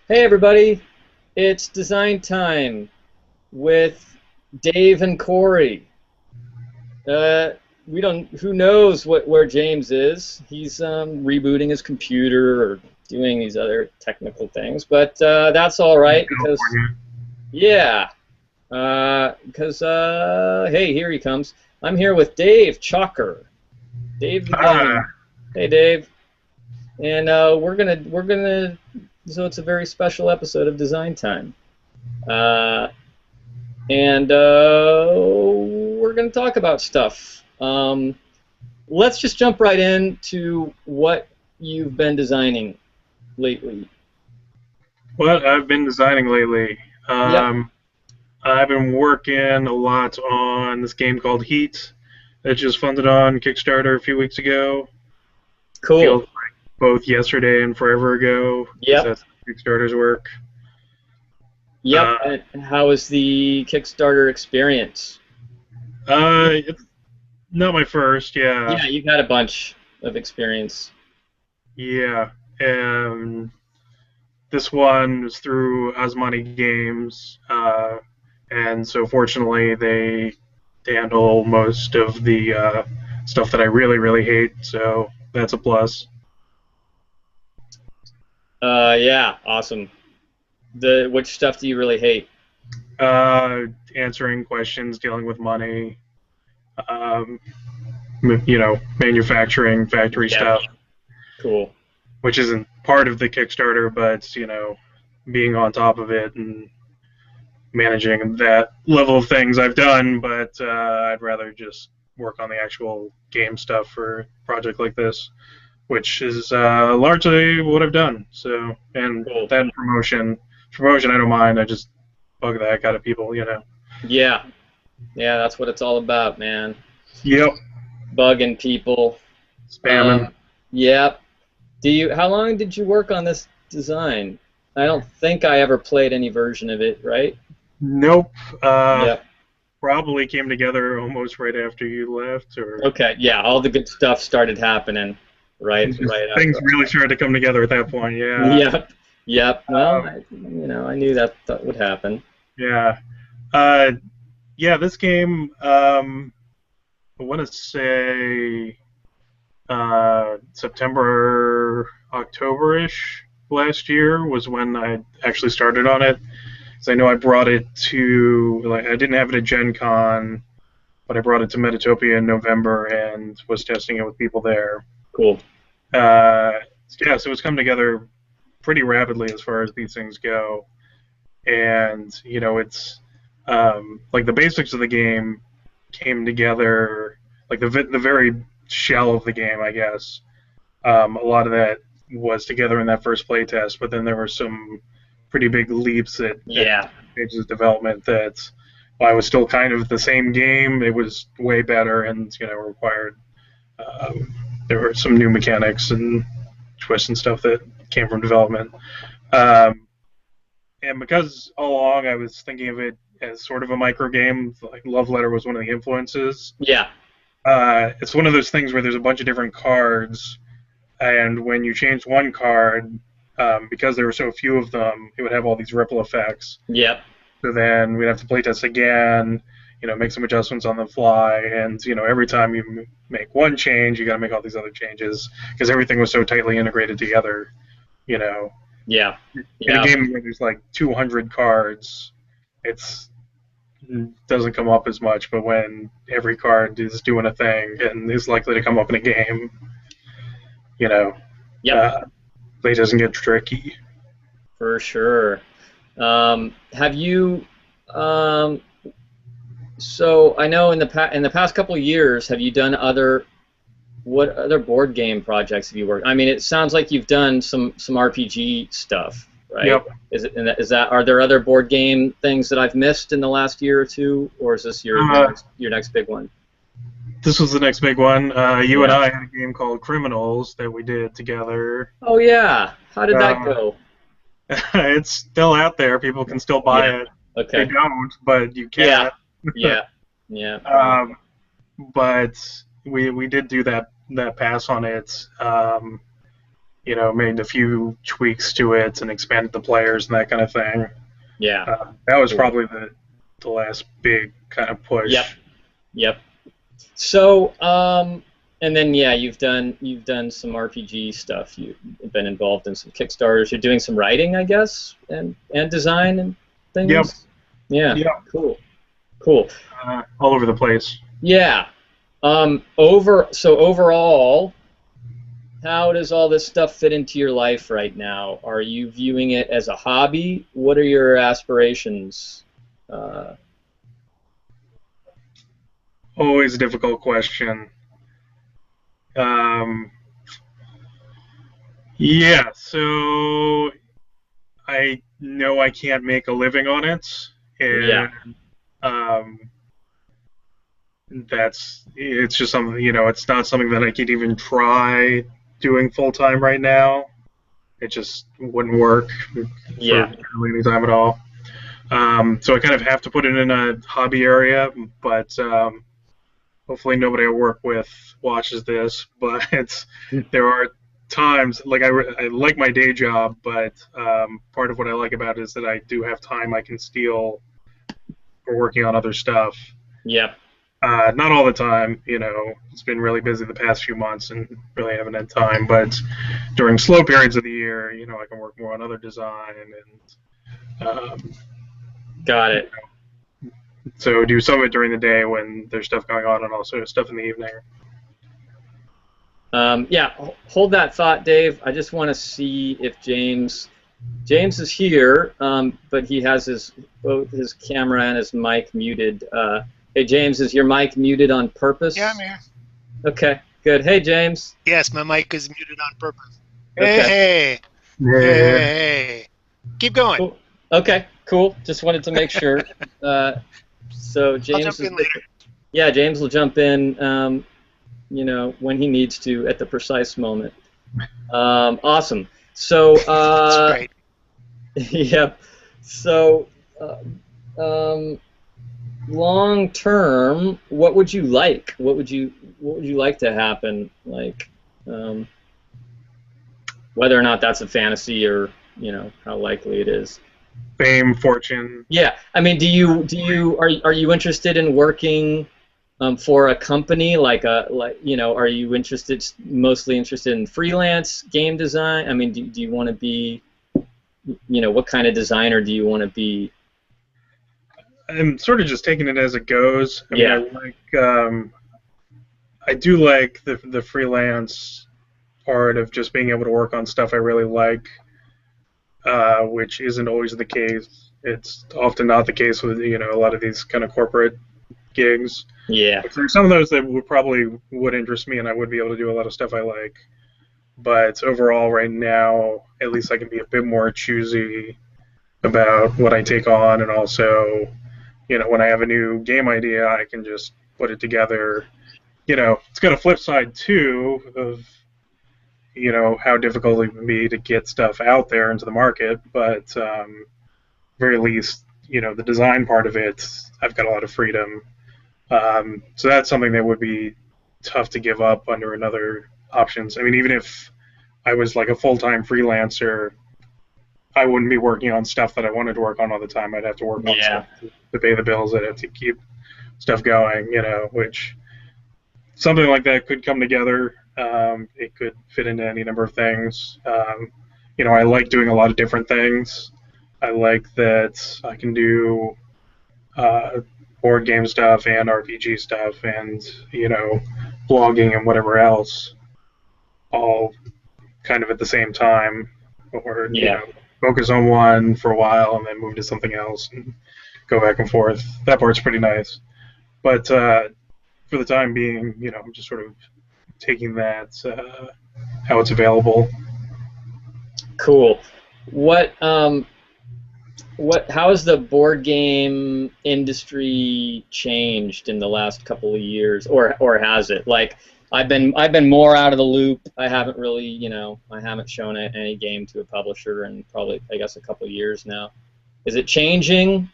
Hey everybody, it's design time with Dave and Kory. Uh, we don't. Who knows where James is? He's rebooting his computer or doing these other technical things, but that's all In right because California. yeah, because hey, here he comes. I'm here with Dave Chalker, Dave the Ah, Game. Hey Dave, and we're gonna. So it's a very special episode of Design Time. Uh, and we're going to talk about stuff. Let's just jump right into what you've been designing lately. what I've been designing lately. Yep, I've been working a lot on this game called Heat that just funded on Kickstarter a few weeks ago. cool. Feels like both yesterday and forever ago because Yep, that's how Kickstarter's work. yep. Uh, And how was the Kickstarter experience? it's not my first, yeah. Yeah, you've had a bunch of experience. Yeah. Um, this one was through Asmani Games, and so fortunately they handle most of the stuff that I really really hate. So that's a plus. Yeah, awesome. The which stuff do you really hate? Uh, Answering questions, dealing with money, um, manufacturing, factory Yep, stuff, cool. which isn't part of the Kickstarter, but being on top of it and managing that level of things I've done, but I'd rather just work on the actual game stuff for a project like this, which is largely what I've done. So, and Cool. that promotion I don't mind. I just bug the heck out of people. Yeah, yeah, that's what it's all about, man. Yep, Bugging people. spamming. Yep. Do you? How long did you work on this design? I don't think I ever played any version of it, right? Nope. Yep. Probably came together almost right after you left, or Okay. Yeah. All the good stuff started happening right things after. really started to come together at that point. Yeah. Yep. Yep. Well, Um, I knew that would happen. yeah. Uh, yeah. This game. I want to say September, October-ish last year was when I actually started on it. Because I know I brought it to, like, I didn't have it at Gen Con, but I brought it to Metatopia in November and was testing it with people there. Cool. Uh, yeah, so it's come together pretty rapidly as far as these things go. And, it's like the basics of the game came together, like the very shell of the game, I guess. A lot of that was together in that first playtest, but then there were some pretty big leaps at Yeah. stages of development that while I was still kind of the same game, it was way better and required. Um, there were some new mechanics and twists and stuff that came from development. Um, and because all along I was thinking of it as sort of a micro game, like Love Letter was one of the influences. Yeah. It's one of those things where there's a bunch of different cards, and when you change one card, because there were so few of them, it would have all these ripple effects. Yep. So then we'd have to playtest again, make some adjustments on the fly, and every time you make one change, you got to make all these other changes because everything was so tightly integrated together. You know, Yeah. in a Yeah. game where there's like 200 cards, it's doesn't come up as much, but when every card is doing a thing and is likely to come up in a game, you know, Yep. uh, play doesn't get tricky. For sure. Have you? Um, so I know in the past couple of years, have you done what other board game projects have you worked? I mean, it sounds like you've done some RPG stuff, right? Yep. Are there other board game things that I've missed in the last year or two, or is this Uh, your next big one? this was the next big one. You and Yeah. I had a game called Criminals that we did together. Oh yeah. How did that Uh, go? it's still out there. People can still buy Yeah. it. They Okay. don't, but you Yeah. can. Yeah. Yeah. Right. um, but we did do that pass on it. made a few tweaks to it and expanded the players and that kind of thing. Yeah. That was Cool. probably the last big kind of Yep. push. Yep. So, and then yeah, you've done some RPG stuff. You've been involved in some Kickstarters. You're doing some writing, I guess, and design and Yep. things. Yeah. Yep. Cool. Cool. All over the place. Yeah. Overall, how does all this stuff fit into your life right now? Are you viewing it as a hobby? What are your aspirations? Uh, Always a difficult question. Um, yeah, so I know I can't make a living on it, yeah. and um, it's just something, it's not something that I could even try doing full time right now. It just wouldn't work for Yeah. really any time at all. So I kind of have to put it in a hobby area, but hopefully nobody I work with watches this. But there are times, like I like my day job, but part of what I like about it is that I do have time I can steal for working on other stuff. Yep. Not all the time, it's been really busy the past few months and really haven't had time. But during slow periods of the year, I can work more on other design and Got it. so do some of it during the day when there's stuff going on and also stuff in the evening. Yeah, hold that thought, Dave. I just want to see if James is here, but he has both his camera and his mic muted. Hey, James, is your mic muted on purpose? Yeah, I'm here. Okay, good. Hey, James. Yes, my mic is muted on purpose. Okay. Hey, Yeah. hey. Keep going. Cool. Okay, cool. Just wanted to make sure. So James I'll jump in later. Yeah, James will jump in, when he needs to at the precise moment. Awesome. So, That's great. yep. So, long term, what would you like? What would you like to happen? Like, whether or not that's a fantasy or how likely it is. Fame, fortune. Yeah, I mean, are you interested in working for a company are you mostly interested in freelance game design? I mean, do you want to be, what kind of designer do you want to be? I'm sort of just taking it as it goes. I Yeah. mean, I do like the freelance part of just being able to work on stuff I really like, which isn't always the case. It's often not the case with a lot of these kind of corporate gigs. Yeah. There's some of those that would interest me, and I would be able to do a lot of stuff I like. But overall, right now, at least I can be a bit more choosy about what I take on, and also, when I have a new game idea, I can just put it together. It's got a flip side too of how difficult it can be to get stuff out there into the market, but very least, the design part of it, I've got a lot of freedom. So that's something that would be tough to give up under another options. I mean, even if I was like a full-time freelancer, I wouldn't be working on stuff that I wanted to work on all the time. I'd have to work on stuff to pay the bills. I'd have to keep stuff going, which something like that could come together. It could fit into any number of things. I like doing a lot of different things. I like that I can do board game stuff and RPG stuff and, blogging and whatever else, all kind of at the same time, or, focus on one for a while and then move to something else and go back and forth. That part's pretty nice. But for the time being, I'm just sort of taking that how it's available. Cool. How has the board game industry changed in the last couple of years, or has it? Like, I've been more out of the loop. I haven't really, I haven't shown any game to a publisher in probably, I guess, a couple of years now. Is it changing?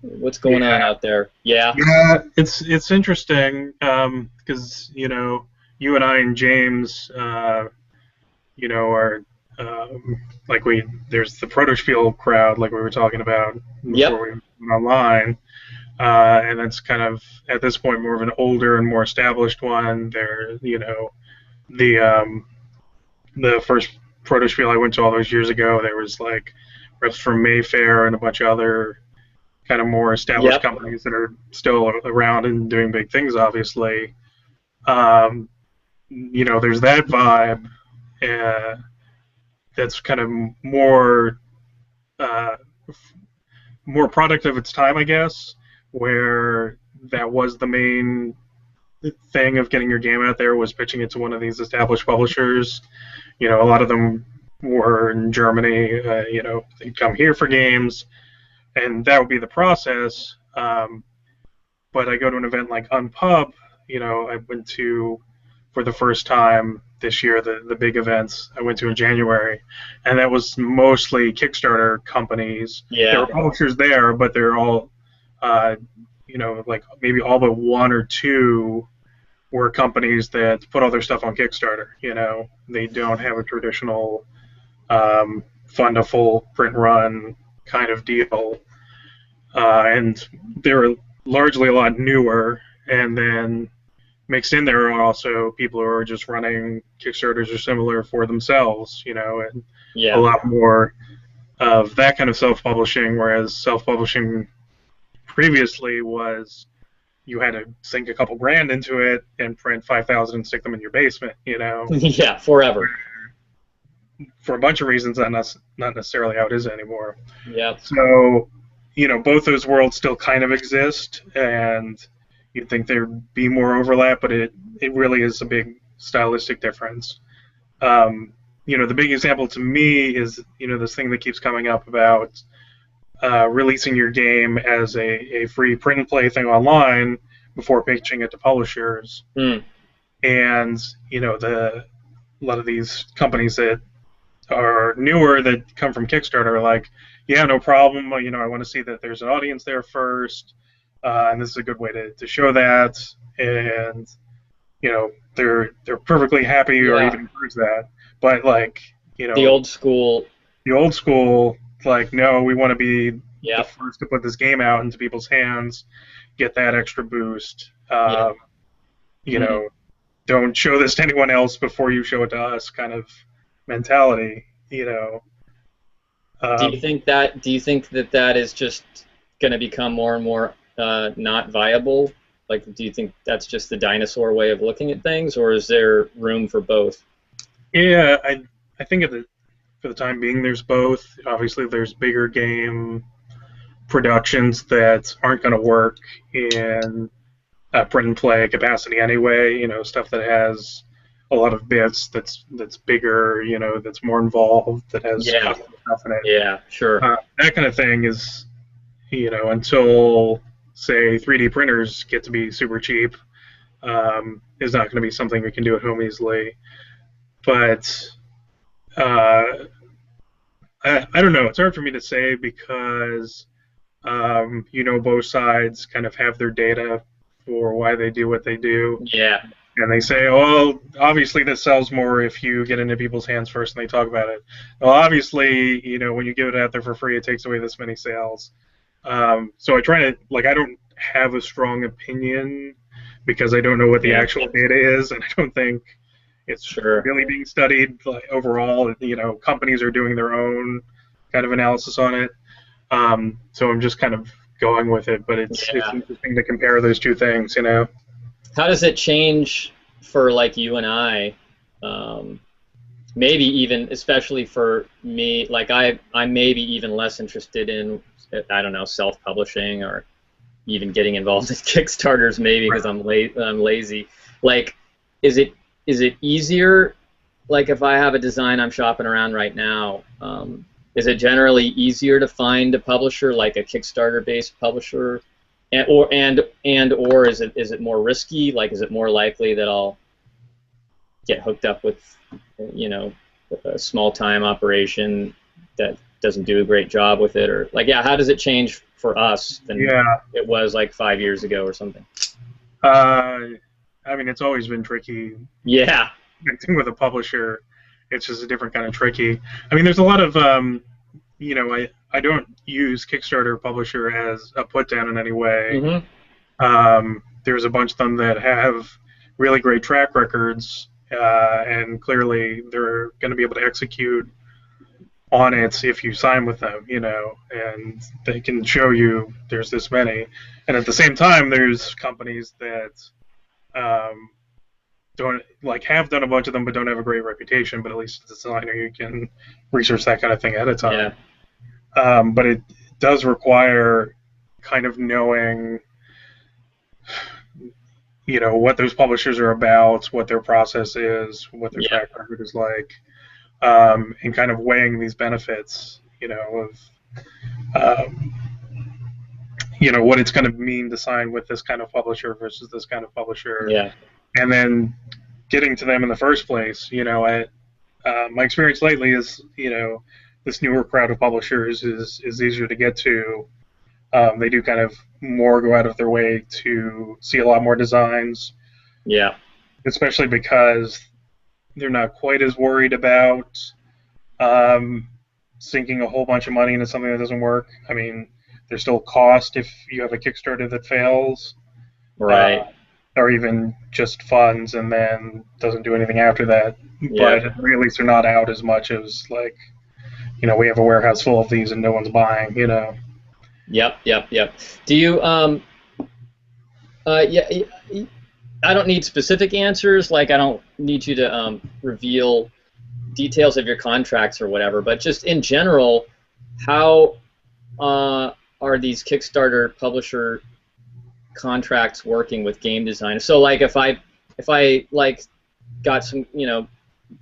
What's going on out there? Yeah. Yeah, it's interesting because you and I and James, are like there's the Protospiel crowd, like we were talking about Yep. before we went online, and that's kind of at this point more of an older and more established one. There, the the first Protospiel I went to all those years ago, there was like reps from Mayfair and a bunch of other kind of more established Yep. companies that are still around and doing big things, obviously. Um, there's that vibe. Uh, that's kind of uh, more product of its time, I guess, where that was the main thing of getting your game out there was pitching it to one of these established publishers. A lot of them were in Germany. They'd come here for games, and that would be the process. But I go to an event like Unpub. I went to for the first time this year, the big events I went to in January, and that was mostly Kickstarter companies. There Yeah. were publishers there, but they're all, like maybe all but one or two were companies that put all their stuff on Kickstarter. They don't have a traditional fund a full print run kind of deal, and they're largely a lot newer. And then mixed in there are also people who are just running Kickstarters or similar for themselves, and a Yeah. lot more of that kind of self-publishing, whereas self-publishing previously was you had to sink a couple grand into it and print 5,000 and stick them in your basement, Yeah. Forever. for a bunch of reasons, that's not necessarily how it is anymore. Yep. So, both those worlds still kind of exist, and you'd think there'd be more overlap, but it really is a big stylistic difference. The big example to me is, this thing that keeps coming up about releasing your game as a free print and play thing online before pitching it to publishers. Mm. And, a lot of these companies that are newer that come from Kickstarter are like, yeah, no problem. I want to see that there's an audience there first. And this is a good way to show that, and they're perfectly happy or Yeah. even encourage that. But The old school. the old school, like, no, we want to be the Yep. first to put this game out into people's hands, get that extra boost. Yeah. Don't show this to anyone else before you show it to us, kind of mentality. Do you think that is just going to become more and more not viable? Like, do you think that's just the dinosaur way of looking at things, or is there room for both? Yeah, I think for the time being, there's both. Obviously, there's bigger game productions that aren't going to work in print and play capacity anyway. Stuff that has a lot of bits, that's bigger. That's more involved, that has Yeah. custom stuff in it. Yeah, sure. That kind of thing is, until say 3D printers get to be super cheap, is not going to be something we can do at home easily. But I don't know. It's hard for me to say because both sides kind of have their data for why they do what they do, Yeah. and they say, well, obviously this sells more if you get into people's hands first and they talk about it. Well, obviously, when you give it out there for free, it takes away this many sales. So I try to, I don't have a strong opinion because I don't know what the Yeah. actual data is, and I don't think it's Sure. really being studied overall. Companies are doing their own kind of analysis on it. So I'm just kind of going with it, but it's Yeah. interesting to compare those two things, How does it change for like you and I? Maybe even, especially for me, like I'm maybe even less interested in, I don't know, self-publishing or even getting involved in Kickstarters, maybe because I'm lazy. Like, is it easier? Like, if I have a design I'm shopping around right now, is it generally easier to find a publisher, like a Kickstarter-based publisher, or is it more risky? Like, is it more likely that I'll get hooked up with, a small-time operation that doesn't do a great job with it, or how does it change for us than it was like 5 years ago or something? I mean, it's always been tricky Yeah. connecting with a publisher, It's just a different kind of tricky. I mean, there's a lot of I don't use Kickstarter Publisher as a put down in any way. Mm-hmm. There's a bunch of them that have really great track records, and clearly they're going to be able to execute on it if you sign with them, and they can show you there's this many. And at the same time, there's companies that don't have done a bunch of them but don't have a great reputation. But at least as a designer, you can research that kind of thing ahead of time. Yeah. But it does require kind of knowing, what those publishers are about, what their process is, what their track record is like, and kind of weighing these benefits, what it's going to mean to sign with this kind of publisher versus this kind of publisher. Yeah. And then getting to them in the first place, my experience lately is, this newer crowd of publishers is easier to get to. They do kind of more go out of their way to see a lot more designs. Yeah. Especially because they're not quite as worried about sinking a whole bunch of money into something that doesn't work. I mean, there's still cost if you have a Kickstarter that fails. Right. Or even just funds and then doesn't do anything after that. Yeah. But at the very least, they're not out as much as we have a warehouse full of these and no one's buying. Yep. Do you I don't need specific answers. I don't need you to reveal details of your contracts or whatever. But just in general, how are these Kickstarter publisher contracts working with game designers? So if I got some,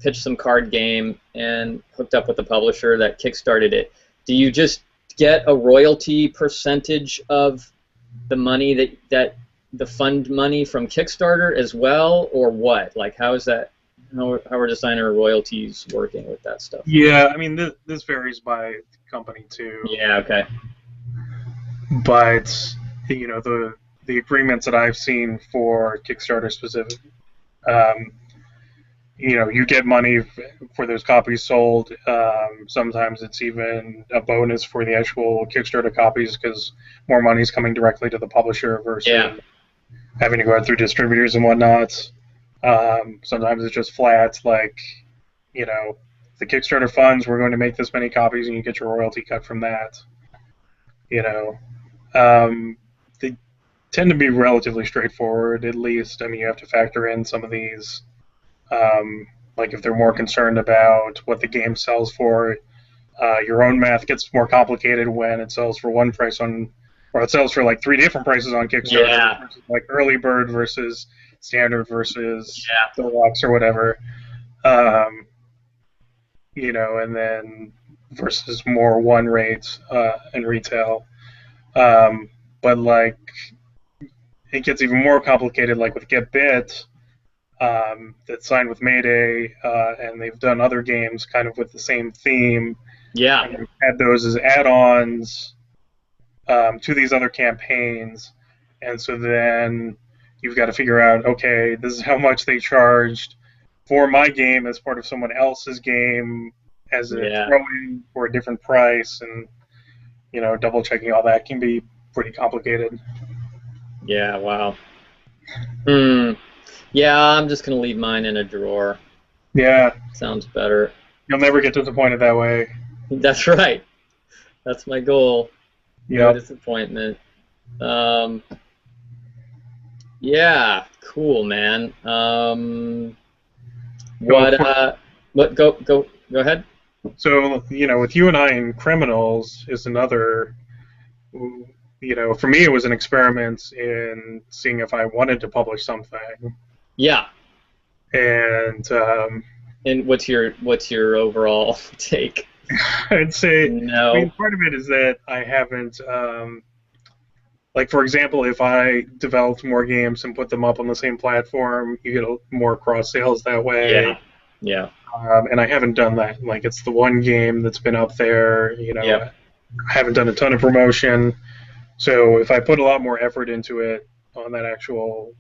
pitched some card game and hooked up with a publisher that kickstarted it, do you just get a royalty percentage of the money that the fund money from Kickstarter as well, or what? How is that? How are designer royalties working with that stuff? Yeah, I mean this varies by company too. Yeah. Okay. But the agreements that I've seen for Kickstarter specific, you get money for those copies sold. Sometimes it's even a bonus for the actual Kickstarter copies because more money is coming directly to the publisher versus having to go out through distributors and whatnot. Sometimes it's just flat, the Kickstarter funds, we're going to make this many copies and you get your royalty cut from that. They tend to be relatively straightforward, at least. I mean, you have to factor in some of these, if they're more concerned about what the game sells for. Your own math gets more complicated when it sells for one price or it sells for 3 different prices on Kickstarter. Yeah. Versus, early bird versus standard versus deluxe or whatever. And then versus more one rates in retail. But it gets even more complicated, with Get Bit, that's signed with Mayday, and they've done other games kind of with the same theme. Yeah. And they've had those as add-ons to these other campaigns, and so then you've got to figure out, okay, this is how much they charged for my game as part of someone else's game as a throw-in for a different price, and double checking all that can be pretty complicated. Yeah. Wow. Yeah, I'm just gonna leave mine in a drawer. Yeah. Sounds better. You'll never get disappointed that way. That's right. That's my goal. Yeah. No disappointment. Yeah. Cool, man. Go ahead. So, with you and I and Criminals is another, for me it was an experiment in seeing if I wanted to publish something. Yeah. And what's your overall take? I'd say, no. I mean, part of it is that I haven't, for example, if I developed more games and put them up on the same platform, you get more cross sales that way. Yeah. And I haven't done that. It's the one game that's been up there. I haven't done a ton of promotion. So if I put a lot more effort into it on that actual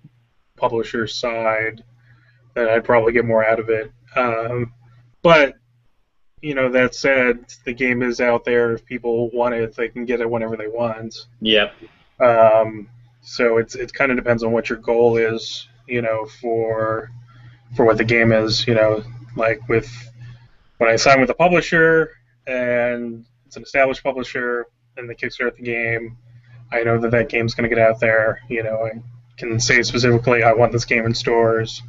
publisher side, then I'd probably get more out of it. But that said, the game is out there. If people want it, they can get it whenever they want. Yep. Um, so it kind of depends on what your goal is, for what the game is. Like when I sign with a publisher and it's an established publisher and they kickstart the game, I know that game's going to get out there. I can say specifically, I want this game in stores,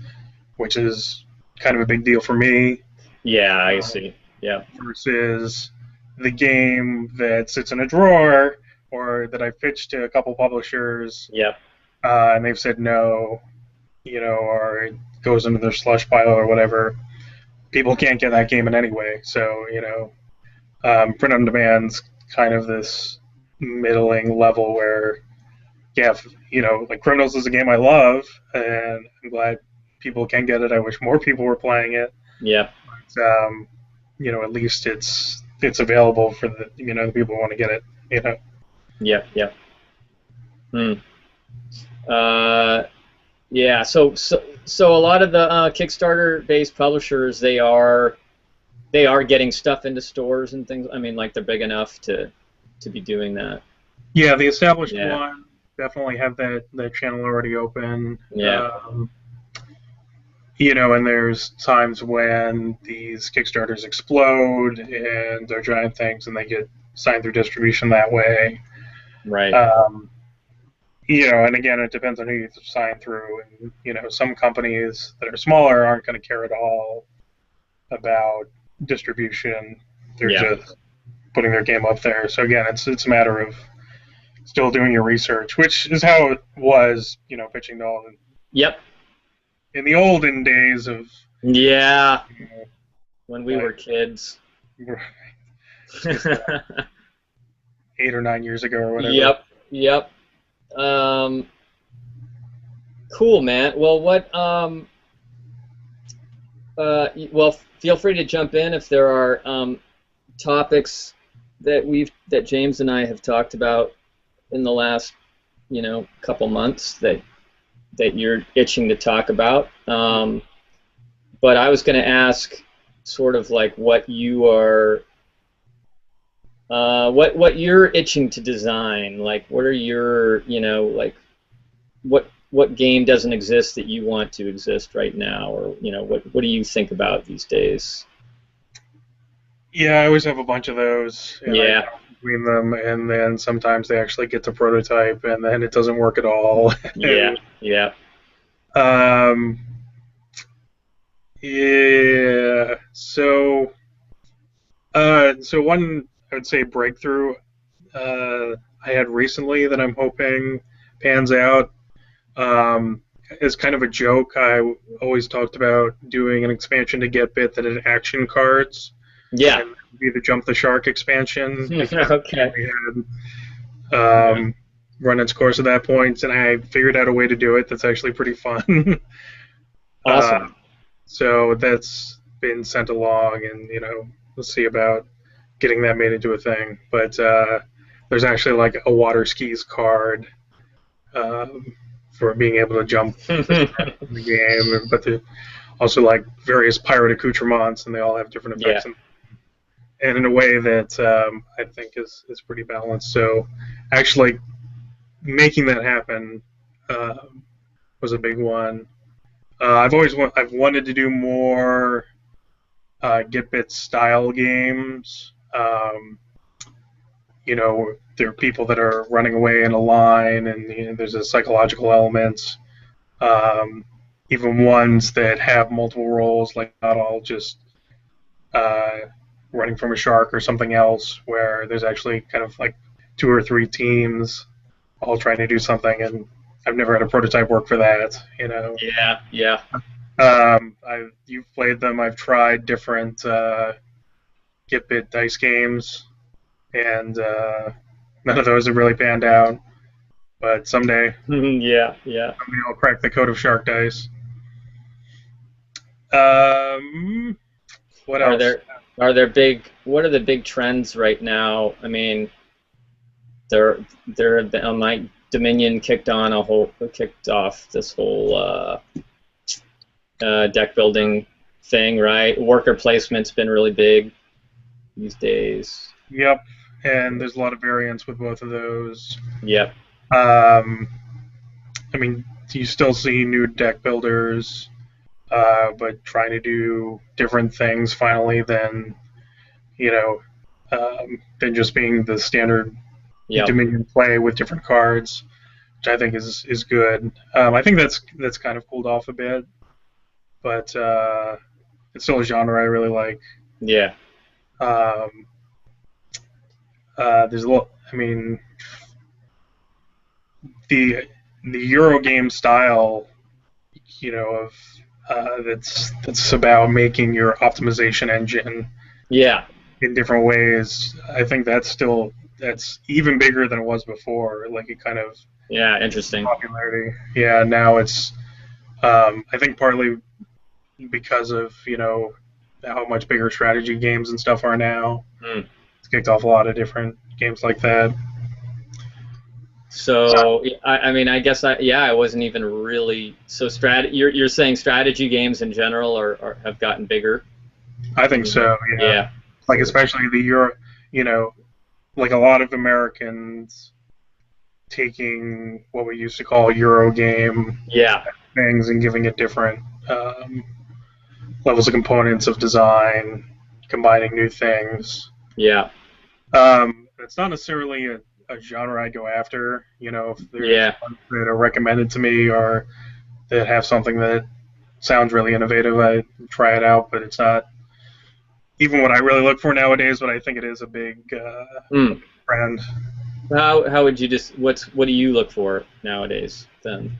which is kind of a big deal for me. Yeah, I see. Yeah. Versus the game that sits in a drawer or that I've pitched to a couple publishers, Yep. and they've said no, or it goes into their slush pile or whatever. People can't get that game in any way. So, print on demand's kind of this middling level where, yeah, like Criminals is a game I love, and I'm glad people can get it. I wish more people were playing it. Yep. But, at least it's available for the people who want to get it. Yep. Yep. Hmm. Yeah. So a lot of the Kickstarter-based publishers, they are getting stuff into stores and things. I mean, like they're big enough to be doing that. Yeah, the established one definitely have that channel already open. Yeah. And there's times when these Kickstarters explode and they're giant things and they get signed through distribution that way. Right. And again, it depends on who you sign through. And, some companies that are smaller aren't going to care at all about distribution. They're just putting their game up there. So again, it's a matter of still doing your research, which is how it was, pitching to all. Yep. In the olden days of when we were kids, 8 or 9 years ago or whatever. Yep. Cool, man. Well, well, feel free to jump in if there are topics that James and I have talked about in the last couple months that you're itching to talk about. But I was going to ask sort of like what you are, what you're itching to design. Like, what are your, like, what game doesn't exist that you want to exist right now, or what do you think about these days? Yeah, I always have a bunch of those. Yeah. Between them, and then sometimes they actually get to prototype, and then it doesn't work at all. Yeah. Yeah. So one, I would say, breakthrough I had recently that I'm hoping pans out. As kind of a joke, I always talked about doing an expansion to Get Bit that had action cards. Yeah. And that would be the Jump the Shark expansion. Okay. We had run its course at that point, and I figured out a way to do it that's actually pretty fun. Awesome. So that's been sent along, and we'll see about getting that made into a thing. But there's actually like a water skis card for being able to jump in the game, but also like various pirate accoutrements, and they all have different effects. Yeah. And in a way that I think is pretty balanced. So actually making that happen was a big one. I've wanted to do more Get Bit style games. There are people that are running away in a line, and there's a psychological element. Even ones that have multiple roles, like not all just running from a shark or something else, where there's actually kind of like 2 or 3 teams all trying to do something, and I've never had a prototype work for that. Yeah. You've played them. I've tried different Get Bit dice games, and none of those have really panned out. But someday, Yeah. someday I'll crack the code of shark dice. What else? What are the big trends right now? I mean, my Dominion kicked off this whole deck building thing, right? Worker placement's been really big these days. Yep, and there's a lot of variance with both of those. Yep. Um, I mean, you still see new deck builders, but trying to do different things finally than you know than just being the standard Yep. Dominion play with different cards, which I think is good. I think that's kind of cooled off a bit, but it's still a genre I really like. Yeah. Um, there's a lot. I mean, the the Euro game style, of that's about making your optimization engine Yeah. in different ways. I think that's even bigger than it was before. Like it kind of Yeah. Interesting. popularity. Yeah, now it's I think partly because of how much bigger strategy games and stuff are now. Hmm. It's kicked off a lot of different games like that. So I mean, I guess I wasn't even really so You're saying strategy games in general have gotten bigger. I think so. Yeah, Yeah. like especially the Euro. You know, like a lot of Americans taking what we used to call Euro game Yeah. things and giving it different levels of components of design, combining new things. Yeah. It's not necessarily a genre I go after. If there's Yeah. ones that are recommended to me or that have something that sounds really innovative, I try it out. But it's not even what I really look for nowadays. But I think it is a big Hmm. trend. How would you just what do you look for nowadays then?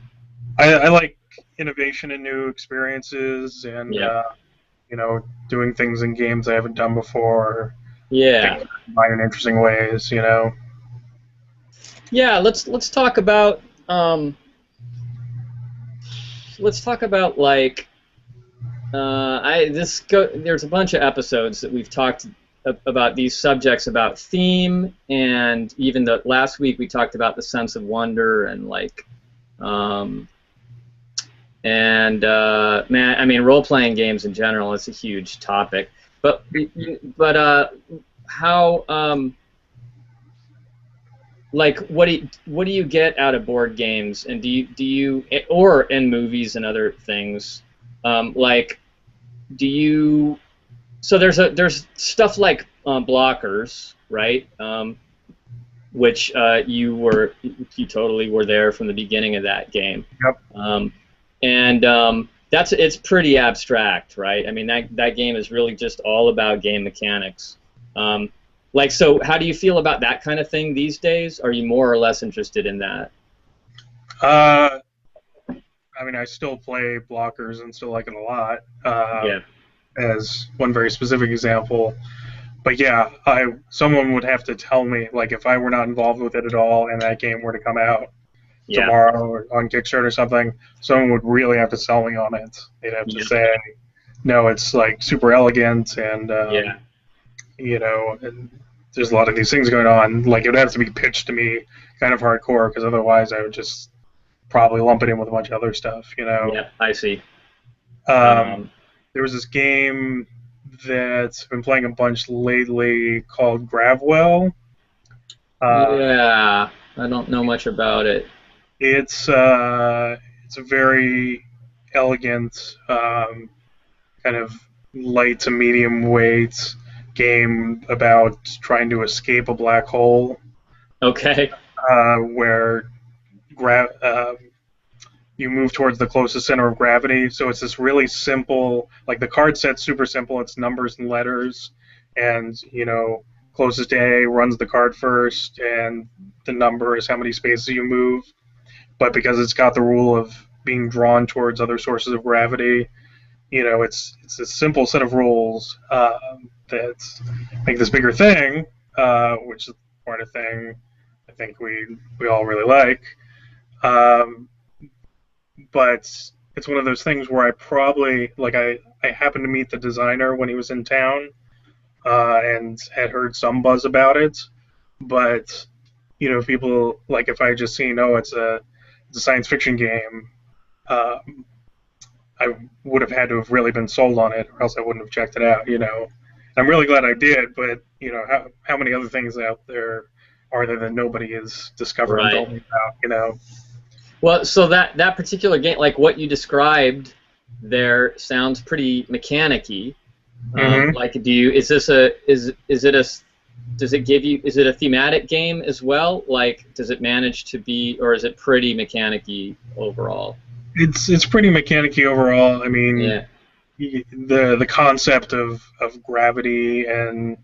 I like innovation and new experiences, and Yeah. doing things in games I haven't done before, Yeah. things combined in interesting ways. Yeah. Let's talk about like there's a bunch of episodes that we've talked about these subjects about theme, and even the last week we talked about the sense of wonder and like um, man, I mean role playing games in general is a huge topic, but how like what do you get out of board games, and do you or in movies and other things, like do you so there's stuff like blockers, right, which you totally were there from the beginning of that game, Yep. and it's pretty abstract, right? I mean that game is really just all about game mechanics. Like, so how do you feel about that kind of thing these days? Are you more or less interested in that? Uh, I mean, I still play blockers and still like it a lot. Yeah. As one very specific example. But yeah, someone would have to tell me, like, if I were not involved with it at all and that game were to come out Yeah. tomorrow or on Kickstarter or something, someone would really have to sell me on it. They'd have to Yeah. say, no, it's like super elegant and Yeah. and there's a lot of these things going on. Like it would have to be pitched to me kind of hardcore because otherwise I would just probably lump it in with a bunch of other stuff. Yeah. I see. Um, there was this game that I've been playing a bunch lately called Gravwell. Yeah. I don't know much about it. It's a very elegant kind of light to medium weight game about trying to escape a black hole Okay. where you move towards the closest center of gravity. So it's this really simple, like the card set's super simple. It's numbers and letters, and closest to A runs the card first, and the number is how many spaces you move. But because it's got the rule of being drawn towards other sources of gravity, it's a simple set of rules that make this bigger thing, which is part of thing I think we all really like. Um, but it's one of those things where I probably like I happened to meet the designer when he was in town and had heard some buzz about it, but people like if I just seen it's a science fiction game, I would have had to have really been sold on it, or else I wouldn't have checked it out. I'm really glad I did, but how many other things out there are there that nobody has discovered and Right. told me about? Well, so that particular game, like what you described there, sounds pretty mechanic-y. Hmm. Like, is this is it a does it give you, is it a thematic game as well? Like, does it manage to be, or is it pretty mechanic-y overall? It's pretty mechanicky overall. I mean, Yeah. the concept of gravity and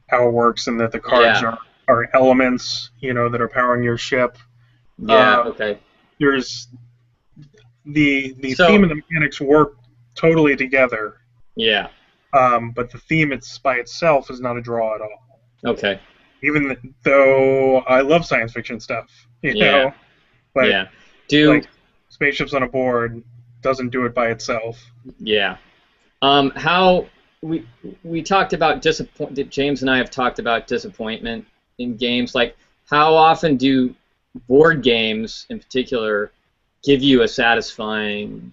how it works, and that the cards Yeah. are elements, that are powering your ship. Yeah. Um, Okay. there's the theme So, and the mechanics work totally together, yeah. but the theme by itself is not a draw at all. Okay. Though I love science fiction stuff, Yeah. but Yeah. Do like spaceships on a board doesn't do it by itself. Yeah. How we talked about disappoint. James and I have talked about disappointment in games. Like, how often do board games, in particular, give you a satisfying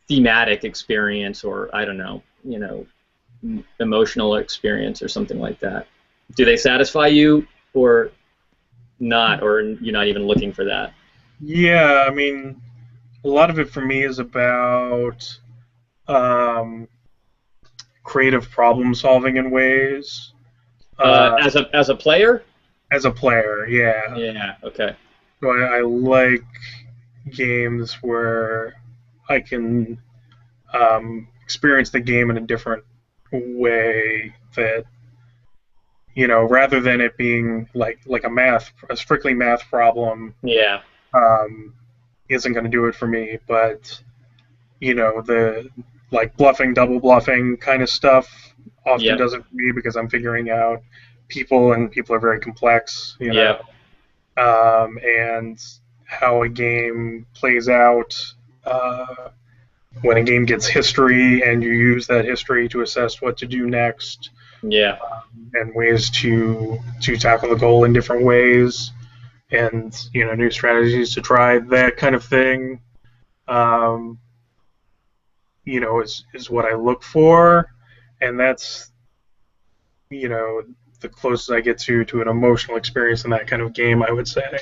thematic experience, or I don't know, emotional experience, or something like that? Do they satisfy you, or not, or you're not even looking for that? Yeah, I mean, a lot of it for me is about um, creative problem solving in ways. Uh, As a player? as a player, yeah. Yeah. Okay. So I like games where I can experience the game in a different way, that rather than it being like a strictly math problem, Yeah. um, isn't going to do it for me. But the like bluffing, double bluffing kind of stuff often Yep. does it for me, because I'm figuring out people, and people are very complex, Yep. and how a game plays out. When a game gets history, and you use that history to assess what to do next, Yeah. and ways to tackle the goal in different ways, and new strategies to try, that kind of thing. Um, is what I look for, and that's the closest I get to an emotional experience in that kind of game, I would say,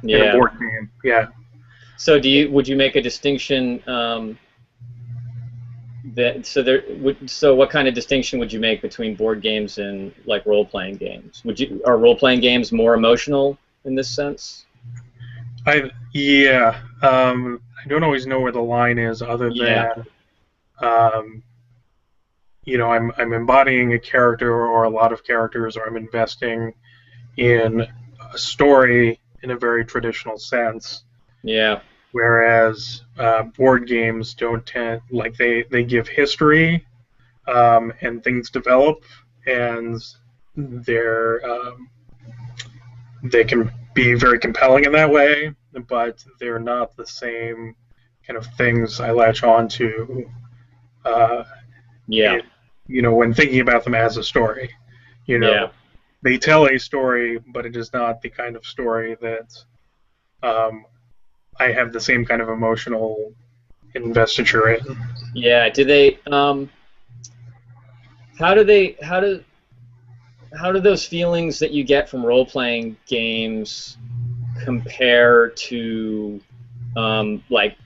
in a Yeah. board game. Yeah. So would you make a distinction, so what kind of distinction would you make between board games and like role-playing games? Are role-playing games more emotional in this sense? I don't always know where the line is, other Yeah. than um, I'm embodying a character, or a lot of characters, or I'm investing in a story in a very traditional sense. Yeah. Whereas board games don't tend, like, they give history, and things develop, and they're they can be very compelling in that way, but they're not the same kind of things I latch on to, uh, Yeah. it, when thinking about them as a story. You Yeah. know, they tell a story, but it is not the kind of story that um, I have the same kind of emotional investiture in. Yeah. Do they how do they how do those feelings that you get from role-playing games compare to like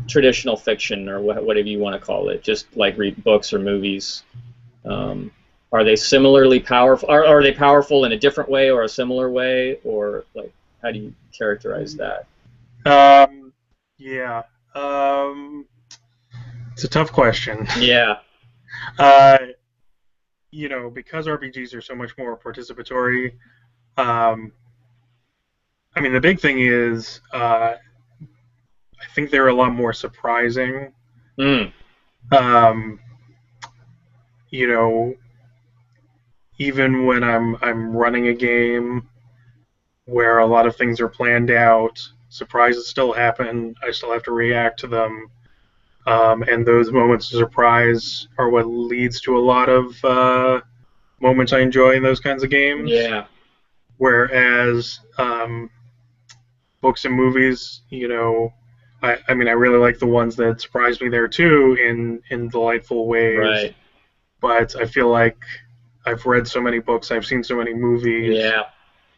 traditional fiction, or whatever you want to call it, just like read books or movies? Um, are they similarly powerful? Are they powerful in a different way, or a similar way, or like, how do you characterize that? Um, yeah, it's a tough question. Yeah. Uh, because RPGs are so much more participatory. Um, I mean, the big thing is, I think they're a lot more surprising. Mm. Um, you know, even when I'm running a game where a lot of things are planned out, surprises still happen. I still have to react to them, and those moments of surprise are what leads to a lot of moments I enjoy in those kinds of games. Yeah. Whereas books and movies, I mean, I really like the ones that surprised me there too in delightful ways. Right. But I feel like I've read so many books, I've seen so many movies, Yeah.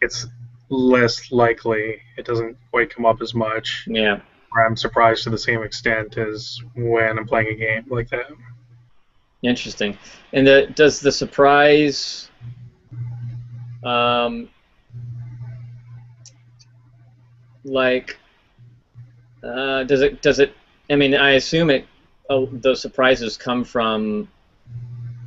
it's less likely. It doesn't quite come up as much, Yeah. or I'm surprised to the same extent as when I'm playing a game like that. Interesting. And does the surprise um, like does it I mean I assume it those surprises come from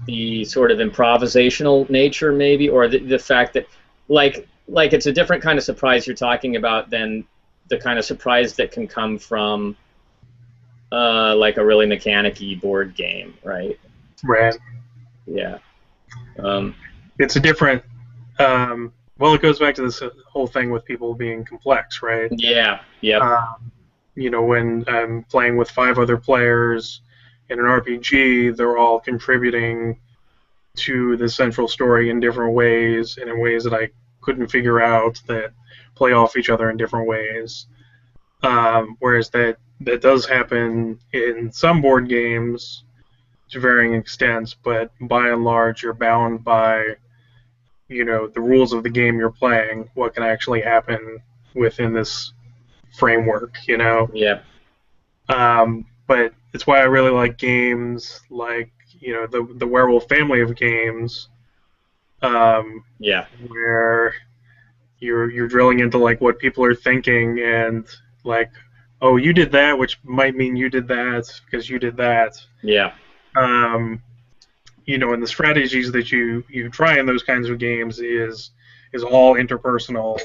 the sort of improvisational nature maybe, or the fact that like it's a different kind of surprise you're talking about than the kind of surprise that can come from like a really mechanic-y board game, right? Right. Yeah. um, It's a different. Well, it goes back to this whole thing with people being complex, right? yeah. Yep. Um, when I'm playing with 5 other players in an RPG, they're all contributing to the central story in different ways and in ways that I couldn't figure out that play off each other in different ways. Whereas that does happen in some board games to varying extents, but by and large, you're bound by the rules of the game you're playing, what can actually happen within this framework. Yep. But it's why I really like games like the Werewolf family of games, Yeah. where you're drilling into like what people are thinking and like, oh, you did that, which might mean you did that because you did that. Yeah. Um, and the strategies that you try in those kinds of games is all interpersonal,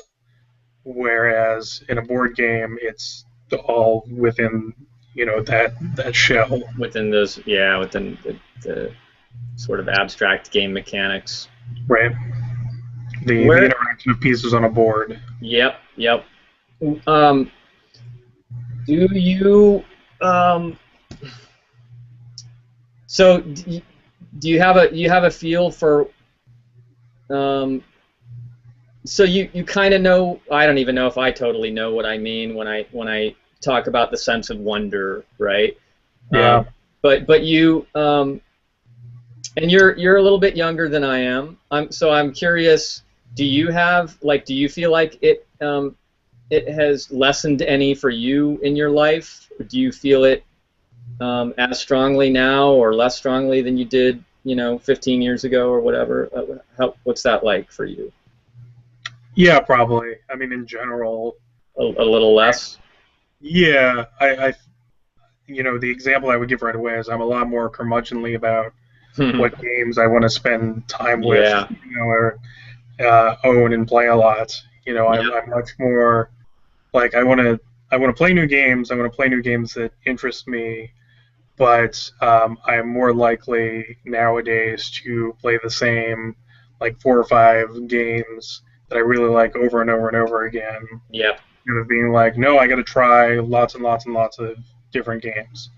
whereas in a board game it's all within that shell. Within those, yeah, within the sort of abstract game mechanics. Right. The Where? interaction of pieces on a board. Yep. Yep. Um, do you so do you have a feel for so you kind of know, I don't even know if I totally know what I mean when I talk about the sense of wonder, right? Yeah. But you and you're a little bit younger than I am. I'm curious, do you feel like it has lessened any for you in your life? Or do you feel it as strongly now or less strongly than you did, 15 years ago or whatever? What's that like for you? Yeah, probably. I mean, in general, A little less? yeah. The example I would give right away is I'm a lot more curmudgeonly about what games I want to spend time with, Yeah. or own and play a lot. I'm much more like I want to play new games. I want to play new games that interest me, but I'm more likely nowadays to play the same like 4 or 5 games that I really like over and over and over again. Yep. Instead of being like, no, I got to try lots and lots and lots of different games.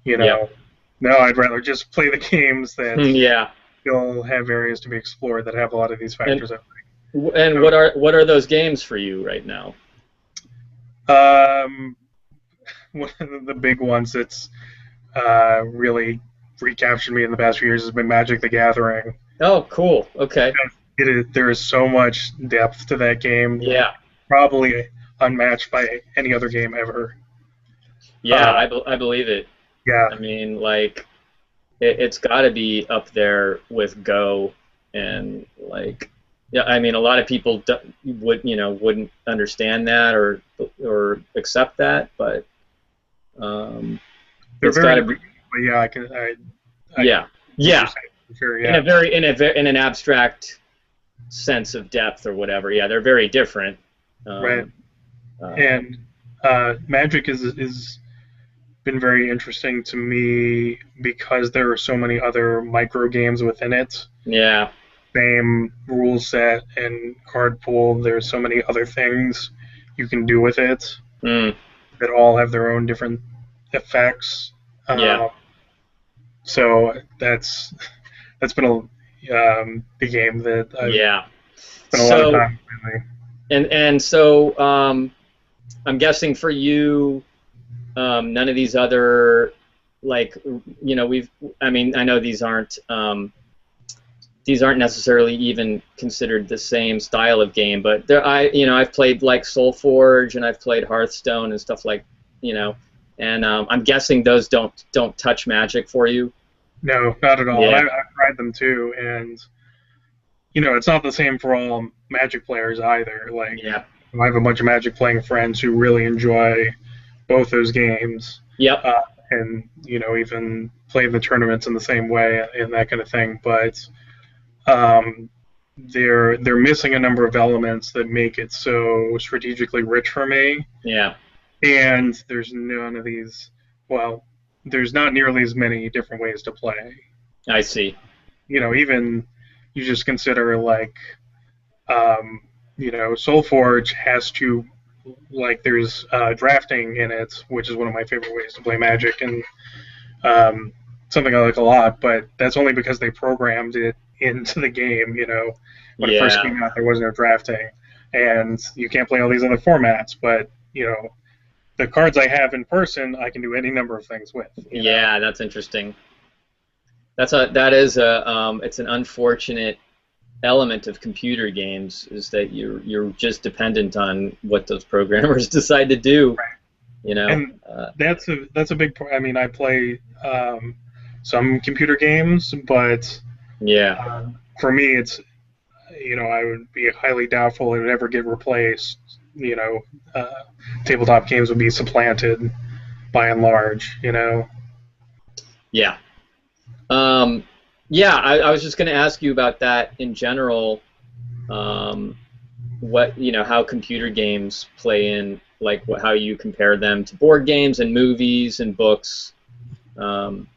Yep. No, I'd rather just play the games that Yeah. still have areas to be explored that have a lot of these factors. And what are those games for you right now? One of the big ones that's really recaptured me in the past few years has been Magic the Gathering. Oh, cool. Okay. There is so much depth to that game. Yeah. Probably unmatched by any other game ever. Yeah, I believe it. Yeah. I mean, like, it's got to be up there with Go, and like, yeah. I mean, a lot of people wouldn't understand that or accept that, but they're it's got very, to be. but yeah, I can. Yeah. Yeah. Sure, In yeah. in an abstract sense of depth or whatever. Yeah, they're very different. Right. And Magic is been very interesting to me because there are so many other micro games within it. Yeah. Same rule set and card pool. There's so many other things you can do with it that all have their own different effects. Yeah. So that's been the game that I've spent a lot of time with. And so I'm guessing for you, none of these other, like, I mean, I know these aren't necessarily even considered the same style of game, but I've played like SoulForge and I've played Hearthstone and stuff like, and I'm guessing those don't touch Magic for you. No, not at all. And Yeah. I've tried them too, and it's not the same for all Magic players either. Like, Yeah. I have a bunch of Magic playing friends who really enjoy both those games, Yep. and even play the tournaments in the same way and that kind of thing. But they're missing a number of elements that make it so strategically rich for me. Yeah. And there's none of these. Well, there's not nearly as many different ways to play. I see. Even you just consider like, SoulForge has to, like, there's drafting in it, which is one of my favorite ways to play Magic, and something I like a lot. But that's only because they programmed it into the game. When it first came out, there was no drafting, and you can't play all these other formats. But the cards I have in person, I can do any number of things with. Yeah, that's interesting. It's an unfortunate element of computer games, is that you're just dependent on what those programmers decide to do. Right. And that's a big point. I mean, I play some computer games, but yeah, for me, it's I would be highly doubtful it would ever get replaced. Tabletop games would be supplanted by and large. Yeah. Yeah, I was just going to ask you about that in general. How computer games play in, like, how you compare them to board games and movies and books, and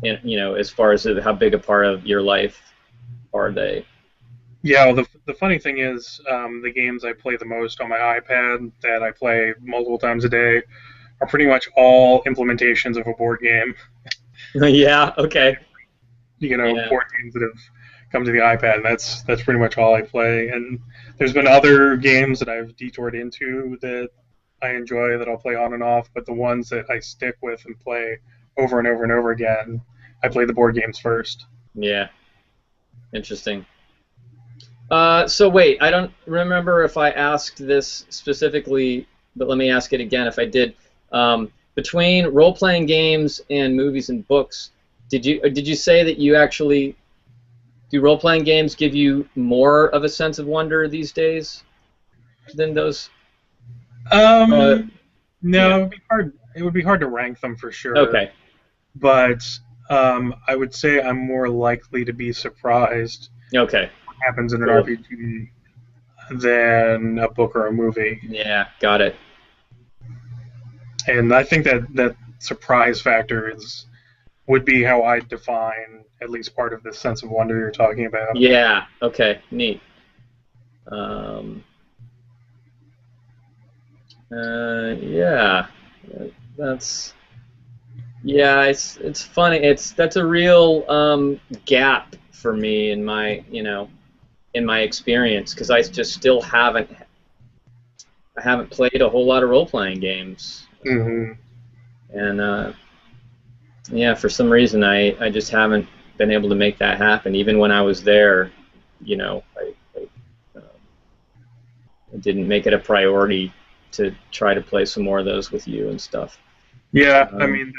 as far as how big a part of your life are they? Yeah, well, the funny thing is, the games I play the most on my iPad, that I play multiple times a day, are pretty much all implementations of a board game. Yeah. Okay. Board games that have come to the iPad, and that's pretty much all I play. And there's been other games that I've detoured into that I enjoy, that I'll play on and off, but the ones that I stick with and play over and over and over again, I play the board games first. Yeah. Interesting. So wait, I don't remember if I asked this specifically, but let me ask it again if I did. Between role-playing games and movies and books, did you say that you actually do role-playing games give you more of a sense of wonder these days than those? No, yeah. It would be hard to rank them for sure. Okay. But I would say I'm more likely to be surprised. Okay. What happens in an RPG than a book or a movie. Yeah, got it. And I think that surprise factor would be how I define at least part of this sense of wonder you're talking about. Yeah. Okay. Neat. Yeah. It's funny. That's a real gap for me in my experience, because I just still haven't played a whole lot of role-playing games. Mm-hmm. And for some reason I just haven't been able to make that happen. Even when I was there, I didn't make it a priority to try to play some more of those with you and stuff. Yeah, I mean,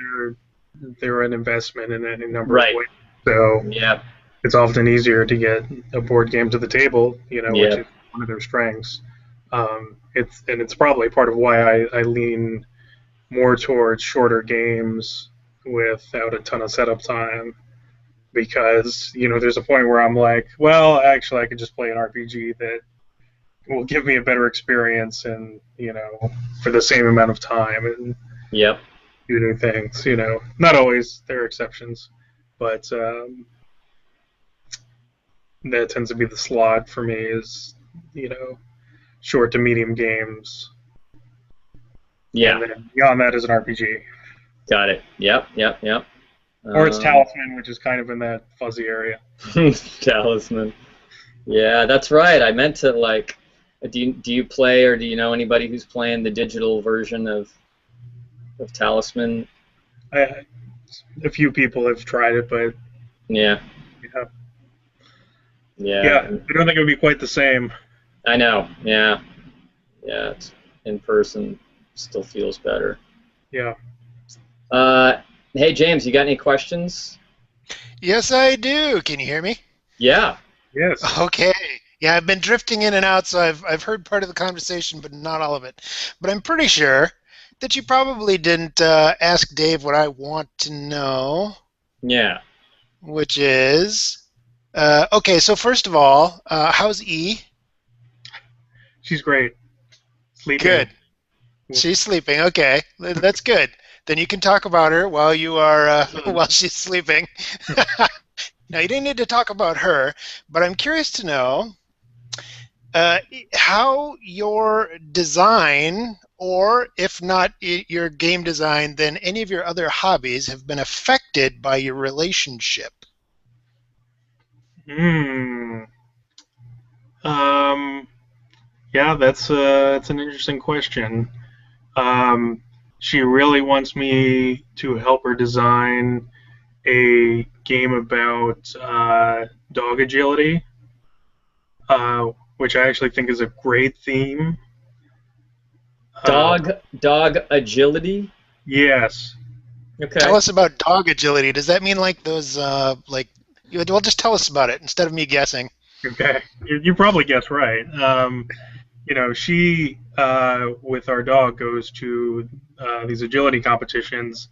they're an investment in any number of ways. So yeah, it's often easier to get a board game to the table, which is one of their strengths. It's probably part of why I lean more towards shorter games without a ton of setup time, because there's a point where I'm like, well, actually, I could just play an RPG that will give me a better experience, and for the same amount of time, and yep, do new things. Not always, there are exceptions, but that tends to be the slot for me, is short to medium games. Yeah. And then beyond that is an RPG. Got it. Yep. Or it's Talisman, which is kind of in that fuzzy area. Talisman. Yeah, that's right. I meant to, like, do you play, or do you know anybody who's playing the digital version of of Talisman? I, a few people have tried it, but Yeah, yeah, yeah, yeah, I don't think it would be quite the same. I know. Yeah, yeah. It's in person still feels better. Yeah. Uh, hey James, you got any questions? Yes, I do. Can you hear me? Yeah. Yes. Okay. Yeah, I've been drifting in and out, so I've heard part of the conversation, but not all of it. But I'm pretty sure that you probably didn't ask Dave what I want to know, Yeah. which is okay. So first of all, how's E? She's great. Sleeping. Good. She's sleeping. Okay, that's good. Then you can talk about her while you are while she's sleeping. Now you didn't need to talk about her, but I'm curious to know uh, how your design, or if not your game design, then any of your other hobbies have been affected by your relationship. Hmm. Um. Yeah, that's an interesting question. Um, she really wants me to help her design a game about dog agility, which I actually think is a great theme. Uh, Dog agility. yes. Tell Okay. us about dog agility. Does that mean like those like? Well, just tell us about it instead of me guessing. Okay. You probably guessed right. She with our dog goes to these agility competitions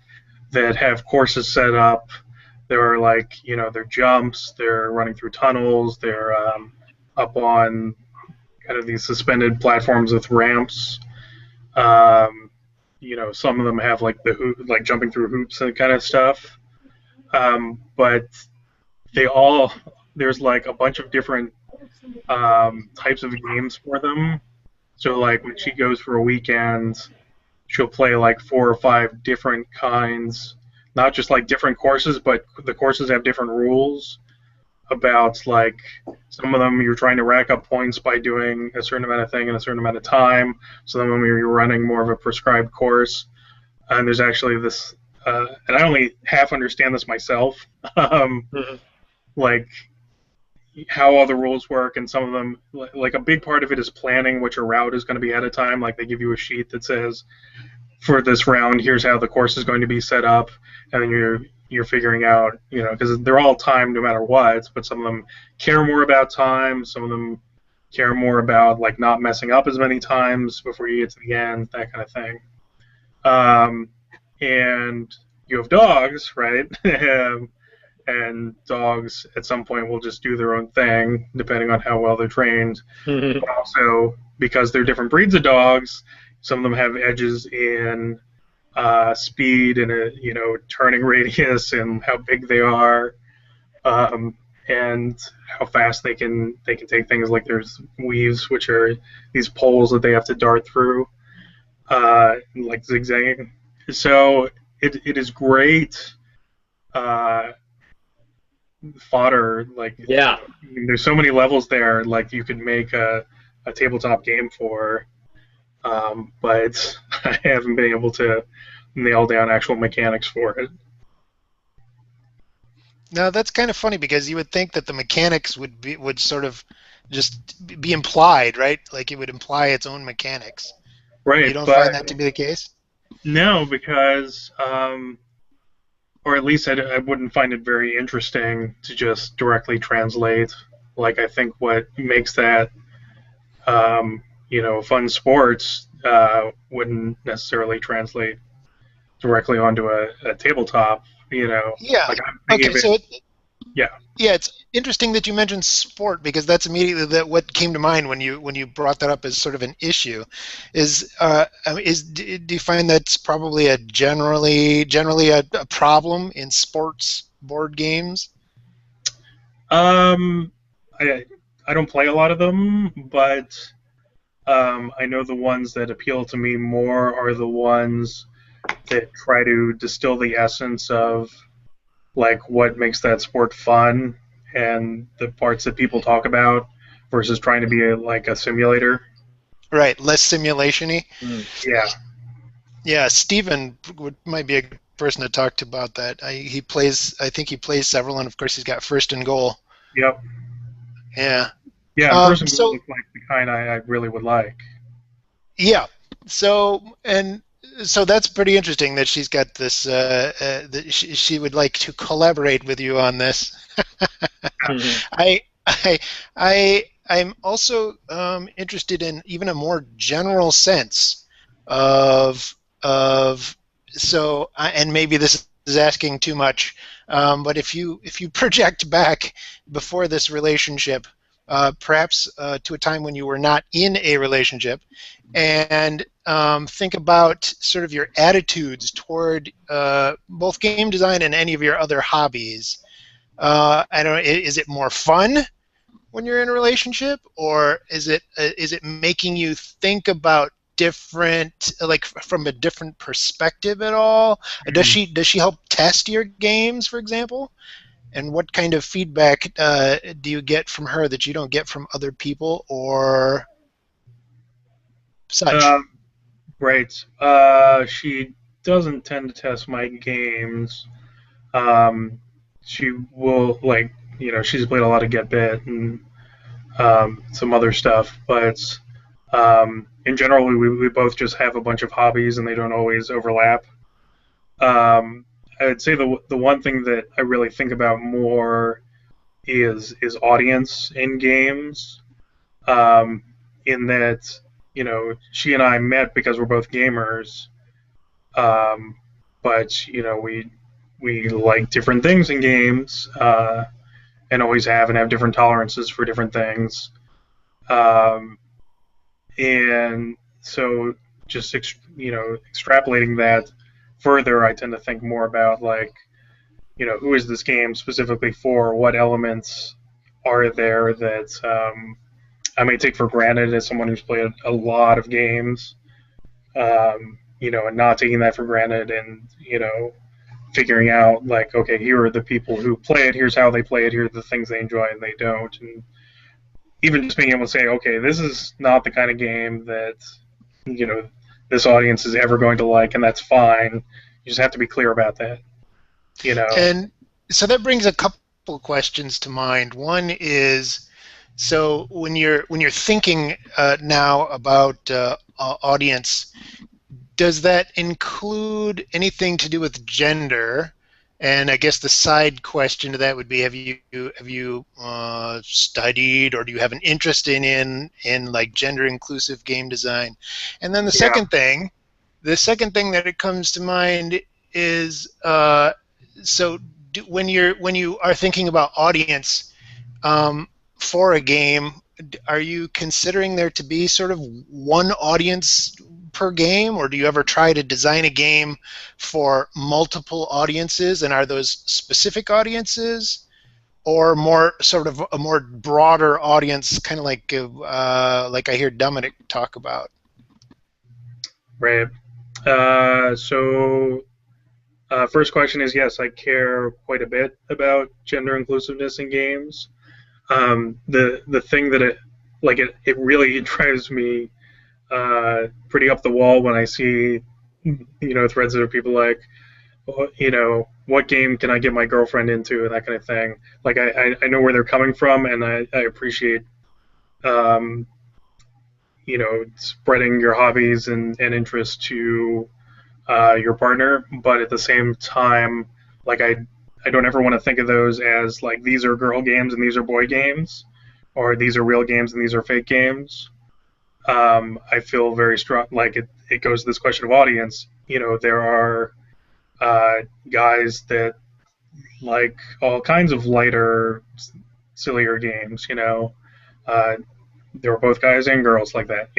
that have courses set up. There are their jumps, they're running through tunnels, they're up on kind of these suspended platforms with ramps. Um, some of them have like like jumping through hoops and kind of stuff. But they all there's like a bunch of different types of games for them. So like when she goes for a weekend, she'll play like 4 or 5 different kinds, not just like different courses, but the courses have different rules about like some of them you're trying to rack up points by doing a certain amount of thing in a certain amount of time. Some of them you're running more of a prescribed course. And there's actually this, and I only half understand this myself, um, Mhm. like how all the rules work, and some of them, like a big part of it is planning which a route is going to be at a time. Like they give you a sheet that says for this round, here's how the course is going to be set up, and then you're figuring out, because they're all timed no matter what, but some of them care more about time, some of them care more about like not messing up as many times before you get to the end, that kind of thing. And you have dogs, right? And dogs at some point will just do their own thing depending on how well they're trained. But also because they're different breeds of dogs, some of them have edges in speed and a turning radius and how big they are, and how fast they can take things. Like there's weaves, which are these poles that they have to dart through, like zigzagging. So it is great uh, fodder. Like Yeah. there's so many levels there. Like you could make a tabletop game for. But I haven't been able to nail down actual mechanics for it. Now that's kind of funny because you would think that the mechanics would sort of just be implied, right? Like it would imply its own mechanics. You Right, don't find but that to be the case? no, because, or at least I wouldn't find it very interesting to just directly translate. Like, I think what makes that, fun sports wouldn't necessarily translate directly onto a tabletop, Yeah. like I'm thinking Okay, of it, so yeah. yeah, it's interesting that you mentioned sport because that's immediately what came to mind when you brought that up as sort of an issue. Do you find that's probably a generally a problem in sports board games? Um, I, I don't play a lot of them, but I know the ones that appeal to me more are the ones that try to distill the essence of like what makes that sport fun and the parts that people talk about versus trying to be like a simulator. Right, less simulation-y. Mm. Yeah. Yeah, Steven might be a good person to talk to about that. He plays. I think he plays several, and of course he's got first and goal. Yep. Yeah. Yeah, and first and goal So look like the kind I really would like. yeah. So and so that's pretty interesting that she's got this. That she would like to collaborate with you on this. Hmm. I I I'm also interested in even a more general sense of and maybe this is asking too much, but if you project back before this relationship, perhaps to a time when you were not in a relationship, and think about sort of your attitudes toward both game design and any of your other hobbies. I don't know. Is it more fun when you're in a relationship, or is it making you think about different, like from a different perspective at all? Hmm. Does she help test your games, for example? And what kind of feedback do you get from her that you don't get from other people or such? Um, right. She doesn't tend to test my games. Um, she will like, she's played a lot of Get Bit and some other stuff, but in general, we both just have a bunch of hobbies and they don't always overlap. Um, I'd say the one thing that I really think about more is audience in games. Um, in that, she and I met because we're both gamers, um, but we like different things in games, and always have and have different tolerances for different things. Um, and so just extrapolating that further, I tend to think more about like, who is this game specifically for? What elements are there that I may take for granted as someone who's played a lot of games, and not taking that for granted, and figuring out like, okay, here are the people who play it. Here's how they play it. Here are the things they enjoy and they don't, and even just being able to say, okay, this is not the kind of game that this audience is ever going to like, and that's fine. You just have to be clear about that. You know. And so that brings a couple questions to mind. One is, so when you're thinking now about audience, does that include anything to do with gender? And I guess the side question to that would be: Have you studied, or do you have an interest in like gender inclusive game design? And then Yeah. the second thing that it comes to mind is so when you are thinking about audience um, for a game, are you considering there to be sort of one audience per game, or do you ever try to design a game for multiple audiences? And are those specific audiences, or more sort of a more broader audience, kind of like I hear Dominic talk about? Right. First question is, yes, I care quite a bit about gender inclusiveness in games. The thing that it really drives me pretty up the wall when I see threads that are people like, well, what game can I get my girlfriend into, and that kind of thing. Like I know where they're coming from, and I appreciate um, spreading your hobbies and interests to your partner, but at the same time, like I don't ever want to think of those as like these are girl games and these are boy games, or these are real games and these are fake games. I feel very strong. Like it goes to this question of audience. There are guys that like all kinds of lighter, sillier games. Uh, there are both guys and girls like that.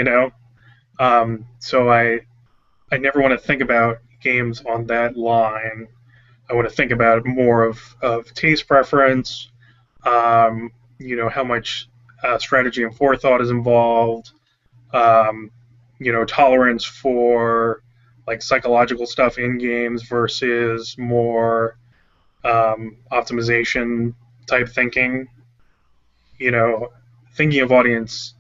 So I never want to think about games on that line. I want to think about more of taste preference, how much strategy and forethought is involved, um, tolerance for like psychological stuff in games versus more optimization type thinking. You know, Thinking of audience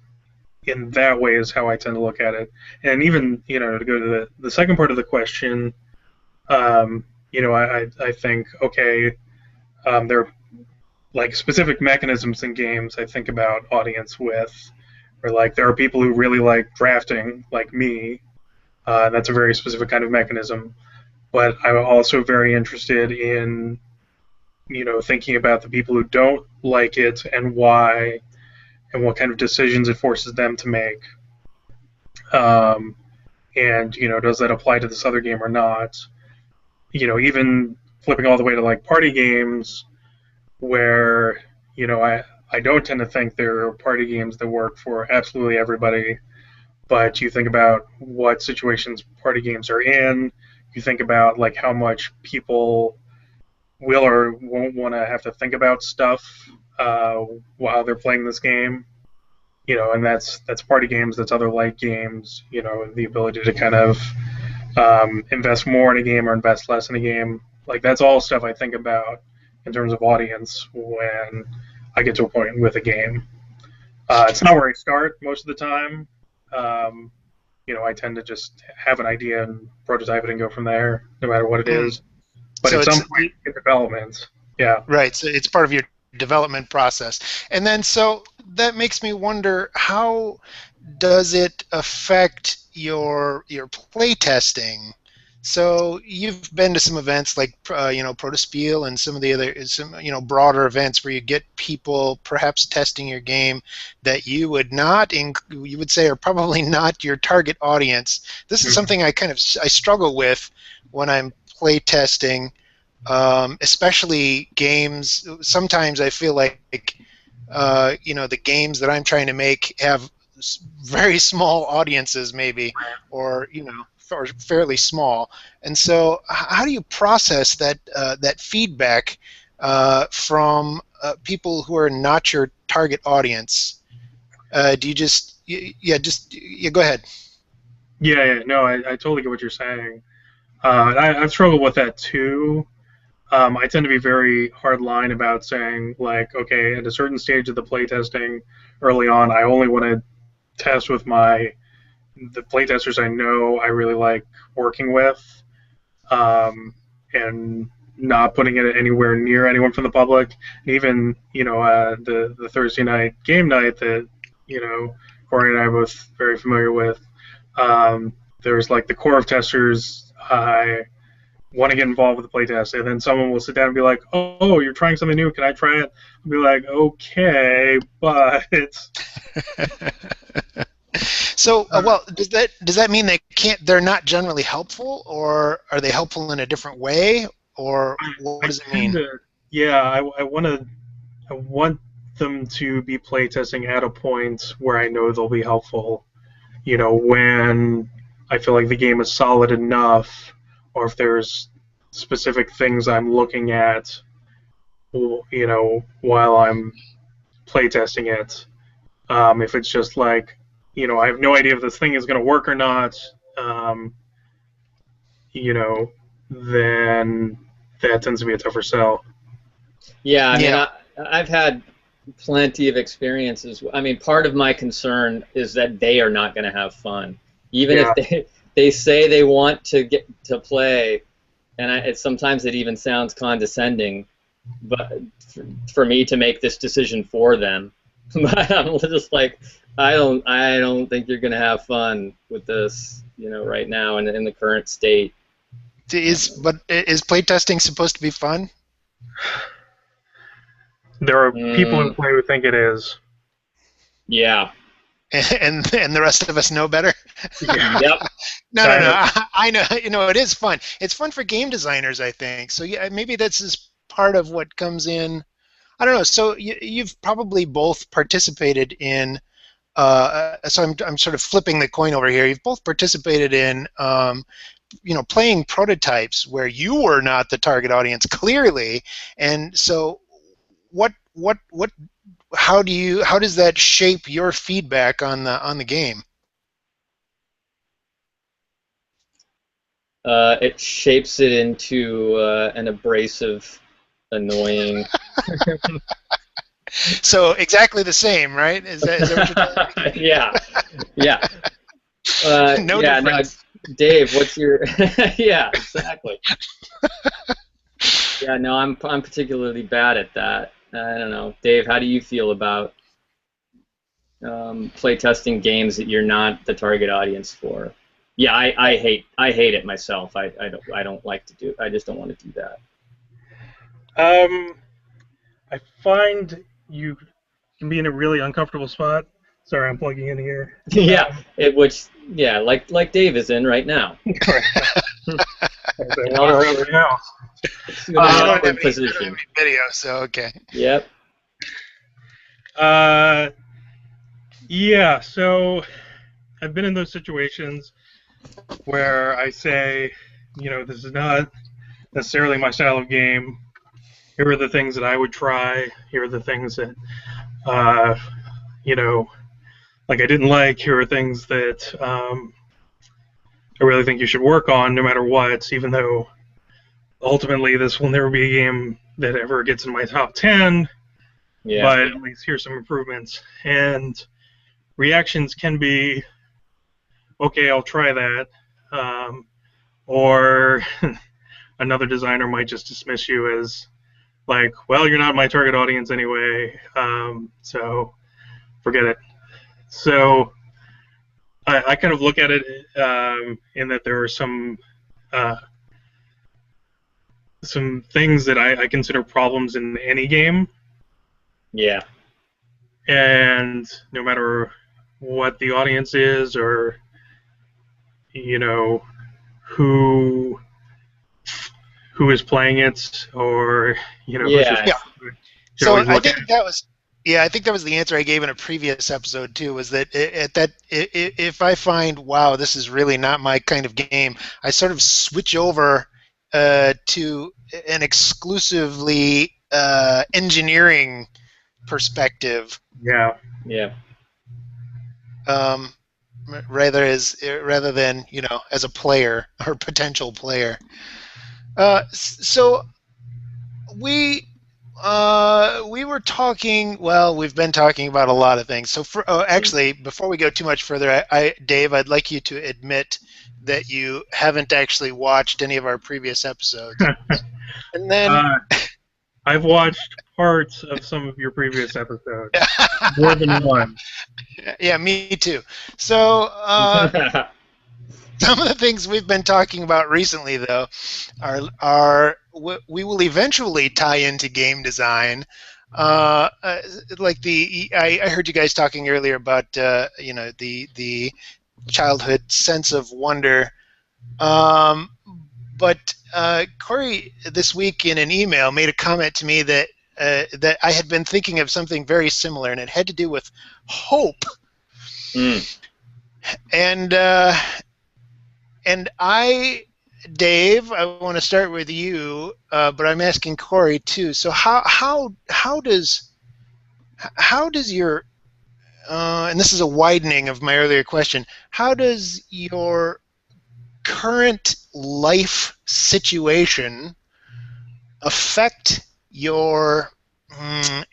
in that way is how I tend to look at it. And even, to go to the second part of the question, I think, okay, there are like specific mechanisms in games I think about audience with, or like there are people who really like drafting, like me. That's a very specific kind of mechanism. But I'm also very interested in, thinking about the people who don't like it and why, and what kind of decisions it forces them to make. Um, and does that apply to this other game or not? Even flipping all the way to like party games, where I don't tend to think there are party games that work for absolutely everybody. But you think about what situations party games are in. You think about like how much people will or won't want to have to think about stuff uh, while they're playing this game. And that's party games. That's other light games. The ability to kind of invest more in a game or invest less in a game. Like that's all stuff I think about in terms of audience when I get to a point with a game. It's not where I start most of the time. Um, I tend to just have an idea and prototype it and go from there, no matter what it Hmm. is. But So at some it's point in development, yeah. right. So it's part of your development process. And then so that makes me wonder, how does it affect your play testing? So you've been to some events like Protospiel and some of the other broader events where you get people perhaps testing your game that you would say are probably not your target audience. This is Mhm. something I struggle with when I'm play testing, especially games. Sometimes I feel like the games that I'm trying to make have very small audiences, maybe, or or fairly small. And so, how do you process that feedback from people who are not your target audience? Do you just yeah, go ahead. Yeah, no, I totally get what you're saying. I've struggled with that too. I tend to be very hard line about saying, like, okay, at a certain stage of the playtesting early on, I only want to test with the playtesters I know I really like working with, and not putting it anywhere near anyone from the public. And even the Thursday night game night that Kory and I are both very familiar with. Um, there's like the core of testers. I want to get involved with the playtest, and then someone will sit down and be like, "Oh, you're trying something new. Can I try it?" I'll be like, "Okay, but So, uh, well, does that mean they're not generally helpful, or are they helpful in a different way, or what I does it tend mean? to, yeah, I want them to be playtesting at a point where I know they'll be helpful. When I feel like the game is solid enough, or if there's specific things I'm looking at, while I'm playtesting it. If it's just like, I have no idea if this thing is going to work or not, um, you know, then that tends to be a tougher sell. Yeah, I mean, Yeah. I've had plenty of experiences. I mean, part of my concern is that they are not going to have fun, even if Yeah, they say they want to get to play, and sometimes it even sounds condescending, but for me to make this decision for them, but I'm just like, I don't think you're going to have fun with this, right now in the current state. Is playtesting supposed to be fun? there are people who Mm, play who think it is. yeah. And the rest of us know better? Yeah, Yep. No, no, kind no. of. I know. It is fun. It's fun for game designers, I think. So yeah, maybe that's just part of what comes in. I don't know. So you've probably both participated in. So I'm sort of flipping the coin over here. You've both participated in playing prototypes where you were not the target audience clearly, and so what how does that shape your feedback on the game? It shapes it into an abrasive, annoying. So exactly the same, right? Is that what you're telling Yeah, yeah, me? No yeah. No, difference. Dave, what's your? Yeah, exactly. Yeah, no, I'm particularly bad at that. I don't know, Dave. How do you feel about play testing games that you're not the target audience for? Yeah, I hate it myself. I don't like to do. I just don't want to do that. Um, I find you can be in a really uncomfortable spot. Sorry, I'm plugging in here. Yeah, yeah, like Dave is in right now. Correct. In I wonder how right now. an awkward I don't have position. any video, so okay. Yep. Uh, yeah. So I've been in those situations where I say, this is not necessarily my style of game. Here are the things that I would try. Here are the things that, uh, you know, like I didn't like. Here are things that I really think you should work on, no matter what. Even though ultimately this will never be a game that ever gets in my top 10, Yeah. but at least here's some improvements. And reactions can be, okay, I'll try that. Or another designer might just dismiss you as like, well, you're not my target audience anyway, so forget it. So I kind of look at it in that there are uh, some things that I consider problems in any game, Yeah. and no matter what the audience is or you know who who is playing it or who's Yeah. Yeah. should So always I look at think that was, yeah, I think that was the answer I gave in a previous episode too. Was that if I find, wow, this is really not my kind of game, I sort of switch over to an exclusively engineering perspective, yeah. Yeah. um, rather than as a player or potential player. So we we were talking. Well, we've been talking about a lot of things. So, actually, before we go too much further, Dave, I'd like you to admit that you haven't actually watched any of our previous episodes. And then, uh, I've watched parts of some of your previous episodes, more than one. yeah, me too. So, some of the things we've been talking about recently, though, are we will eventually tie into game design. Like I heard you guys talking earlier about the childhood sense of wonder. Um, but Kory this week in an email made a comment to me that I had been thinking of something very similar, and it had to do with hope. Mm. And Dave, I want to start with you, but I'm asking Kory too. So how does your and this is a widening of my earlier question. How does your current life situation affect your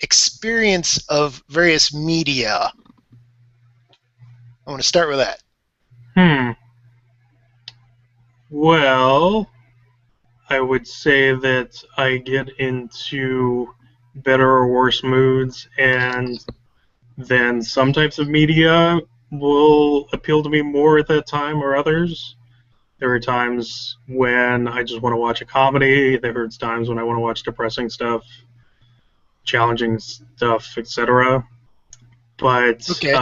experience of various media? I want to start with that. Hmm. Well, I would say that I get into better or worse moods, and then some types of media will appeal to me more at that time or others. There are times when I just want to watch a comedy. There are times when I want to watch depressing stuff, challenging stuff, etc. But Okay.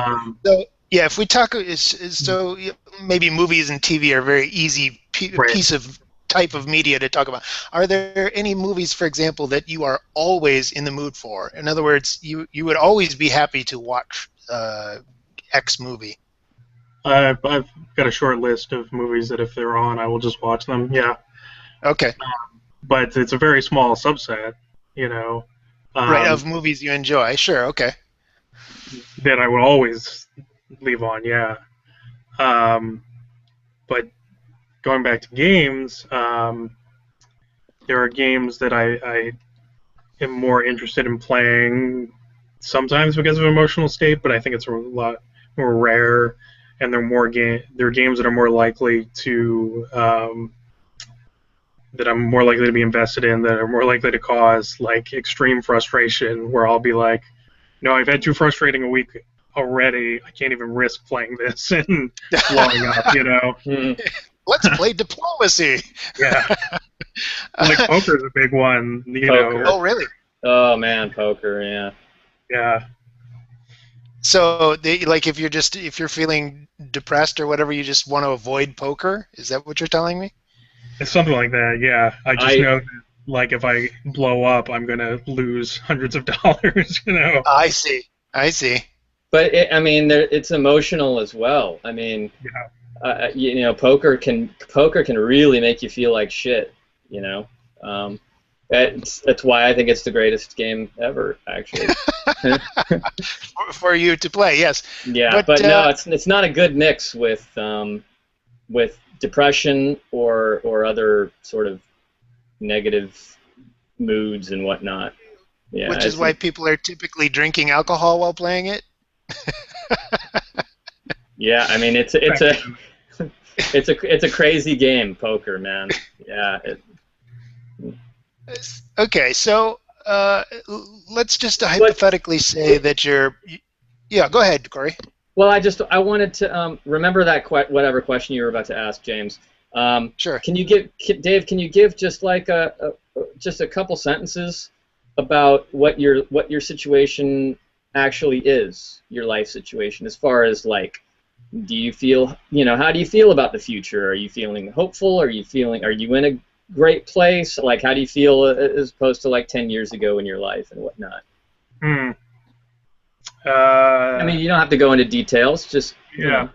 So yeah, if we talk, so maybe movies and TV are a very easy right. piece of type of media to talk about. Are there any movies, for example, that you are always in the mood for? In other words, you would always be happy to watch X movie. I've got a short list of movies that if they're on, I will just watch them. Yeah, Okay. but it's a very small subset, you know, Right, um, of movies you enjoy. Sure. Okay. that I would always leave on. Yeah, um, but going back to games, there are games that I am more interested in playing sometimes because of emotional state, but I think it's a lot more rare, and they're games that are more likely to that I'm more likely to be invested in, that are more likely to cause like extreme frustration, where I'll be like, no, I've had too frustrating a week already. I can't even risk playing this and blowing up, you know? Hmm. Let's play diplomacy. Yeah. Like poker's a big one, you Poker. know. Oh, really? Oh man, poker. Yeah. Yeah. So, like, if you're feeling depressed or whatever, you just want to avoid poker. Is that what you're telling me? It's something like that, yeah. I just I know that, like, if I blow up, I'm going to lose hundreds of dollars, you know? I see. I see. But I mean, it's emotional as well. I mean, Yeah. poker can really make you feel like shit. You know, that's why I think it's the greatest game ever, actually. For you to play, yes. Yeah, But but no, it's not a good mix with depression or other sort of negative moods and whatnot. Yeah, which is why people are typically drinking alcohol while playing it. yeah. I mean, it's a crazy game, poker, man. Yeah. Okay, so let's just hypothetically say that you're. Yeah, go ahead, Kory. Well, I wanted to remember that whatever question you were about to ask, James. Sure. Dave? Can you give just like just a couple sentences about what your situation actually is, your life situation, as far as like, do you feel, how do you feel about the future? Are you feeling hopeful? Are you in a great place? Like, how do you feel as opposed to like 10 years ago in your life and whatnot? Hmm. I mean, you don't have to go into details. Just Yeah.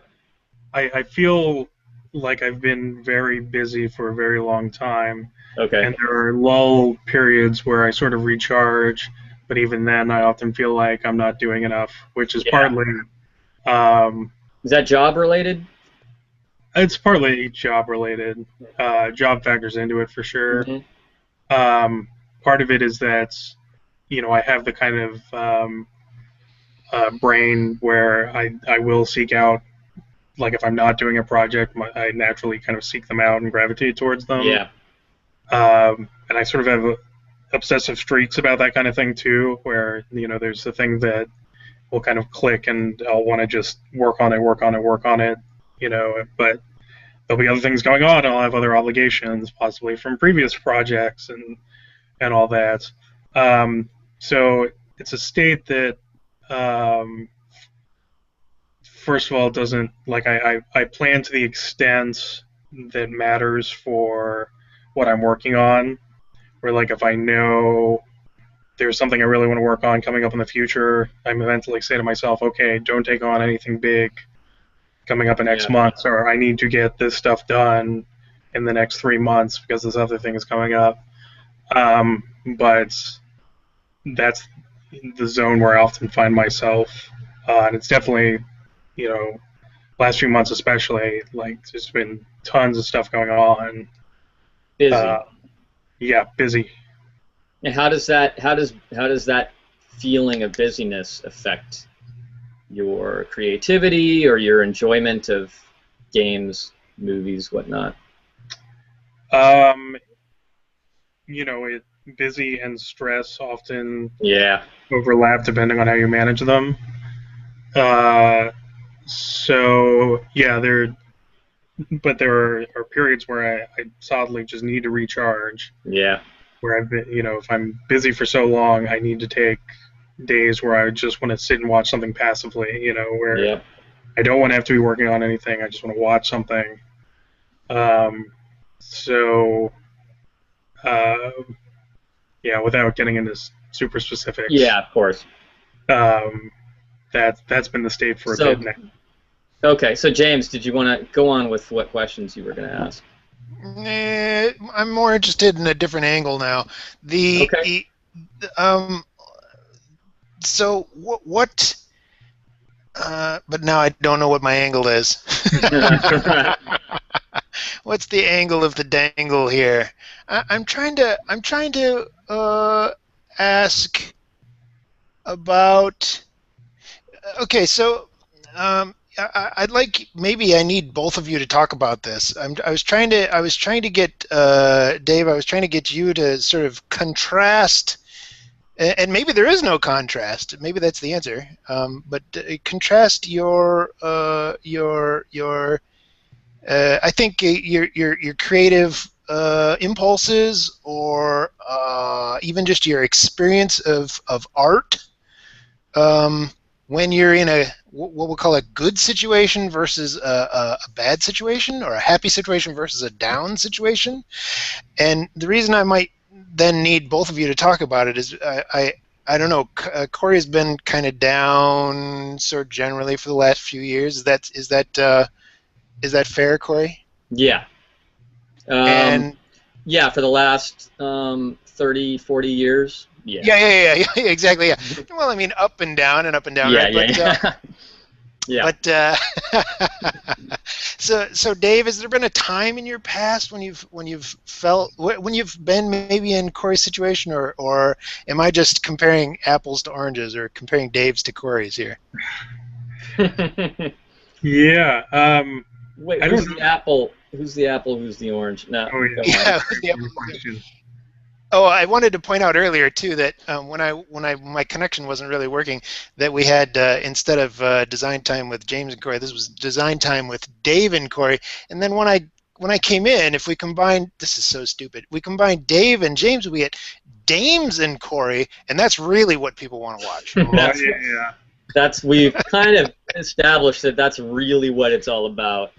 I feel like I've been very busy for a very long time, Okay. and there are lull periods where I sort of recharge, but even then I often feel like I'm not doing enough, which is Yeah. partly Is that job related? it's partly job related. Job factors into it for sure. Mm-hmm. Part of it is that I have the kind of brain where I will seek out, like if I'm not doing a project, I naturally kind of seek them out and gravitate towards them. Yeah. And I sort of have obsessive streaks about that kind of thing too, where there's the thing that will kind of click and I'll want to just work on it, but there'll be other things going on. I'll have other obligations, possibly from previous projects and all that. So it's a state that, first of all, it doesn't, like, I plan to the extent that matters for what I'm working on. Where, like, if I know there's something I really want to work on coming up in the future, I mentally say to myself, okay, don't take on anything big coming up in X months, or I need to get this stuff done in the next 3 months because this other thing is coming up. But that's the zone where I often find myself, and it's definitely, last few months especially, like there's been tons of stuff going on. Busy. Yeah, busy. And how does that feeling of busyness affect your creativity or your enjoyment of games, movies, whatnot? Busy and stress often Yeah. overlap depending on how you manage them. So yeah, there are periods where I solidly just need to recharge. Yeah. Where I've been, if I'm busy for so long, I need to take days where I just want to sit and watch something passively, where I don't want to have to be working on anything. I just want to watch something. So, yeah, without getting into super specifics. Yeah, of course. That's been the state for a bit now. Okay, so James, did you want to go on with what questions you were going to ask? I'm more interested in a different angle now. Okay. So what? But now I don't know what my angle is. What's the angle of the dangle here? I'm trying to ask. about. Okay, so I'd like maybe I need both of you to talk about this. I was trying to get Dave. I was trying to get you to sort of contrast, and maybe there is no contrast. Maybe that's the answer. But contrast your I think your creative impulses, or even just your experience of art, um, when you're in a what we'll call a good situation versus a bad situation, or a happy situation versus a down situation. And the reason I might then need both of you to talk about it is I don't know. Kory has been kind of down, sort of generally, for the last few years. Is that fair, Kory? Yeah. And Yeah, for the last 30, 40 years. Yeah. yeah, exactly. Yeah. Well, I mean, up and down and up and down, Yeah, right? yeah, yeah. But so Dave, has there been a time in your past when you've felt when you've been maybe in Kory's situation, or am I just comparing apples to oranges, or comparing Dave's to Kory's here? Yeah. Wait, I who's don't know. the apple? Who's the apple? Who's the orange? No, Oh go yeah. on. Yeah. Very Yeah. good question. Oh, I wanted to point out earlier too that when my connection wasn't really working, that we had instead of design time with James and Kory, this was design time with Dave and Kory. And then when I came in, if we combine, this is so stupid, we combine Dave and James, we get Dames and Kory, and that's really what people want to watch. Oh That's we've kind of established that that's really what it's all about.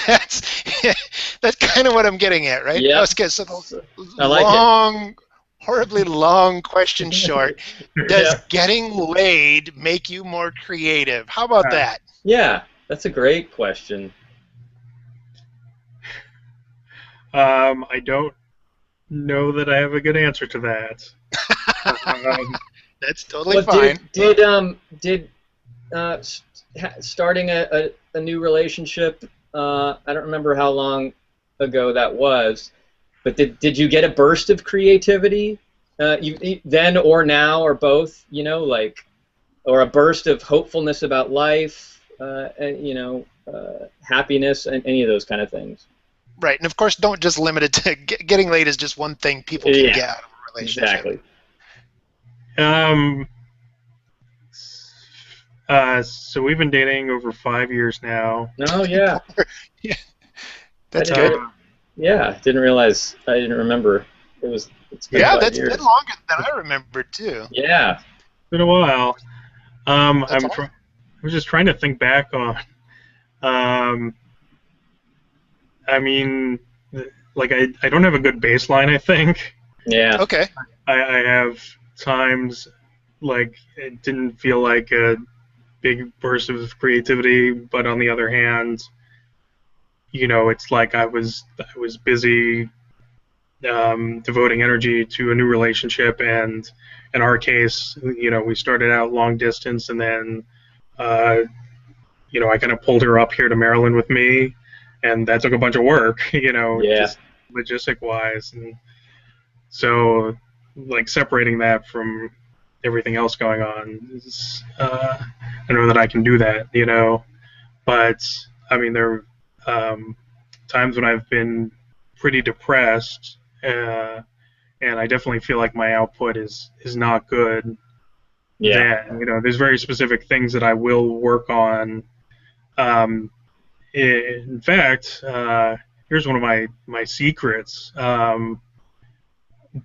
that's that's kind of what I'm getting at, right? Yeah. So I like long, horribly long question short. Does Yeah. getting laid make you more creative? How about Uh, that? Yeah, that's a great question. I don't know that I have a good answer to that. Um, That's totally Well, fine. did starting a new relationship? I don't remember how long ago that was, but did you get a burst of creativity? Then or now or both? You know, like, or a burst of hopefulness about life? And, happiness and any of those kind of things. Right, and of course, don't just limit it to getting laid is just one thing people can Yeah, get out of a relationship. exactly. um, so we've been dating over 5 years now. Oh yeah, Yeah, I that's didn't. good. Didn't realize. I didn't remember. It's been Yeah, 5 that's been years. longer than I remember too. Yeah. It's been a while. That's awesome. I was just trying to think back on. Um, I mean, like I don't have a good baseline. I think Yeah. Okay. I have times like it didn't feel like a big burst of creativity, but on the other hand, it's like I was busy devoting energy to a new relationship, and in our case, we started out long distance, and then uh, I kind of pulled her up here to Maryland with me, and that took a bunch of work, Yeah. just logistic wise, and so like separating that from everything else going on is, I know that I can do that, but I mean there are times when I've been pretty depressed, and I definitely feel like my output is not good. Yeah. Then there's very specific things that I will work on. Um, in fact, here's one of my secrets.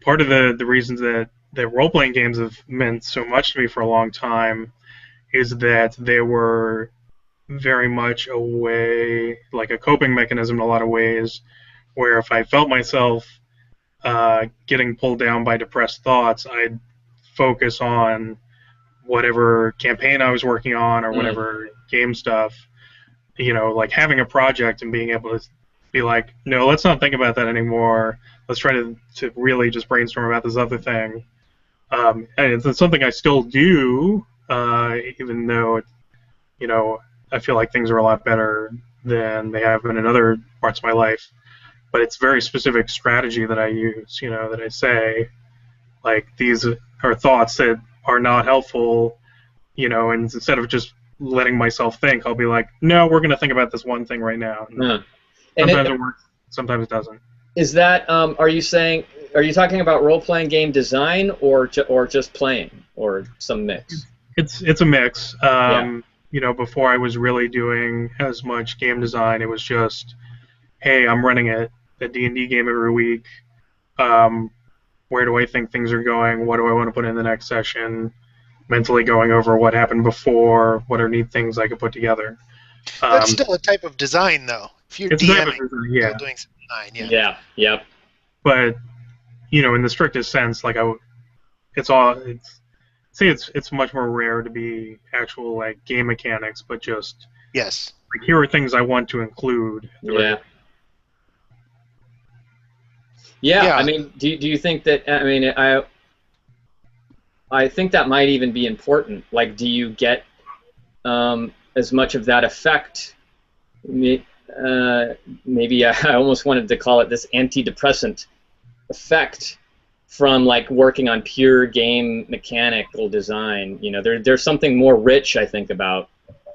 Part of the reasons that role playing games have meant so much to me for a long time is that they were very much a way, like a coping mechanism in a lot of ways, where if I felt myself getting pulled down by depressed thoughts, I'd focus on whatever campaign I was working on or Mm. whatever game stuff. Like having a project and being able to be like, no, let's not think about that anymore. Let's try to really just brainstorm about this other thing. And it's something I still do, even though I feel like things are a lot better than they have been in other parts of my life. But it's very specific strategy that I use. That I say, like, these are thoughts that are not helpful, and instead of just letting myself think, I'll be like, no, we're going to think about this one thing right now. And Huh. And sometimes it works, sometimes it doesn't. is that are you talking about role-playing game design or just playing or some mix? It's a mix. Yeah. Before I was really doing as much game design, it was just, hey, I'm running a D&D game every week. Where do I think things are going? What do I want to put in the next session? Mentally going over what happened before, what are neat things I could put together. That's still a type of design, though. If you're It's a type of DMing, design, you're yeah. still doing some design, yeah. Yeah. Yep. But in the strictest sense, like it's much more rare to be actual like game mechanics, but just Yes. like here are things I want to include. Yeah. Yeah. Yeah. I mean, do you think that? I mean, I think that might even be important. Like, do you get as much of that effect? Maybe I almost wanted to call it this antidepressant effect from like working on pure game mechanical design. There's something more rich, I think, about,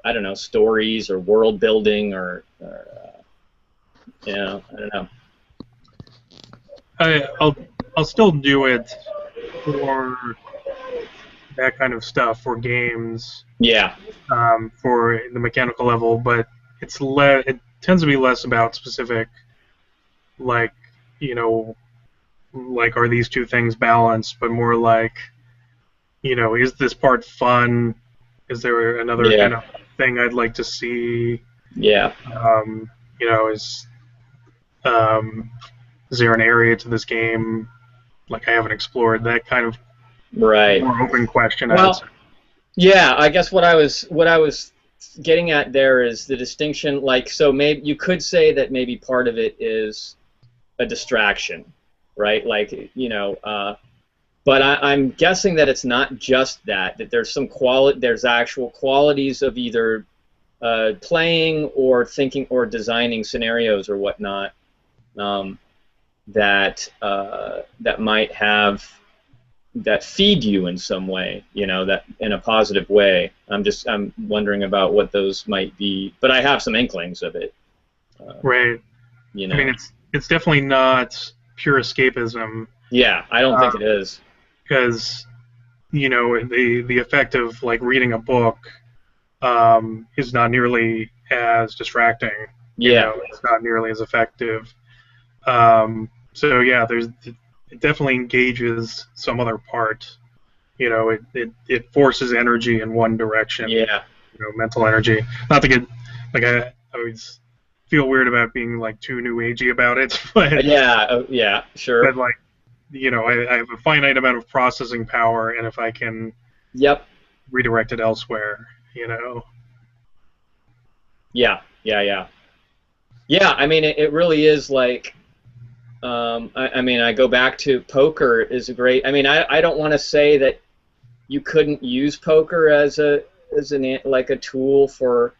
I don't know, stories or world building or I don't know. I'll still do it for that kind of stuff for games. Yeah. For the mechanical level, but it tends to be less about specific, like, like are these two things balanced, but more like, is this part fun? Is there another kind of thing I'd like to see? Yeah. Is there an area to this game like I haven't explored? That kind of more open question. Well, yeah, I guess what I was getting at there is the distinction. Like, so maybe you could say that maybe part of it is a distraction, right? Like, but I'm guessing that it's not just that. That there's actual qualities of either playing or thinking or designing scenarios or whatnot that might have that feed you in some way, that in a positive way. I'm wondering about what those might be, but I have some inklings of it. Right. I mean, it's definitely not pure escapism. Yeah, I don't think it is. Because, the effect of like reading a book is not nearly as distracting. Yeah. It's not nearly as effective. So yeah, it definitely engages some other part. It forces energy in one direction. Yeah. Mental energy. Not to get like I always feel weird about being like too new agey about it, but yeah, sure. But like, I have a finite amount of processing power, and if I can redirect it elsewhere, Yeah. Yeah, I mean, it really is like, I mean, I go back to poker is a great. I mean, I don't want to say that you couldn't use poker as a tool for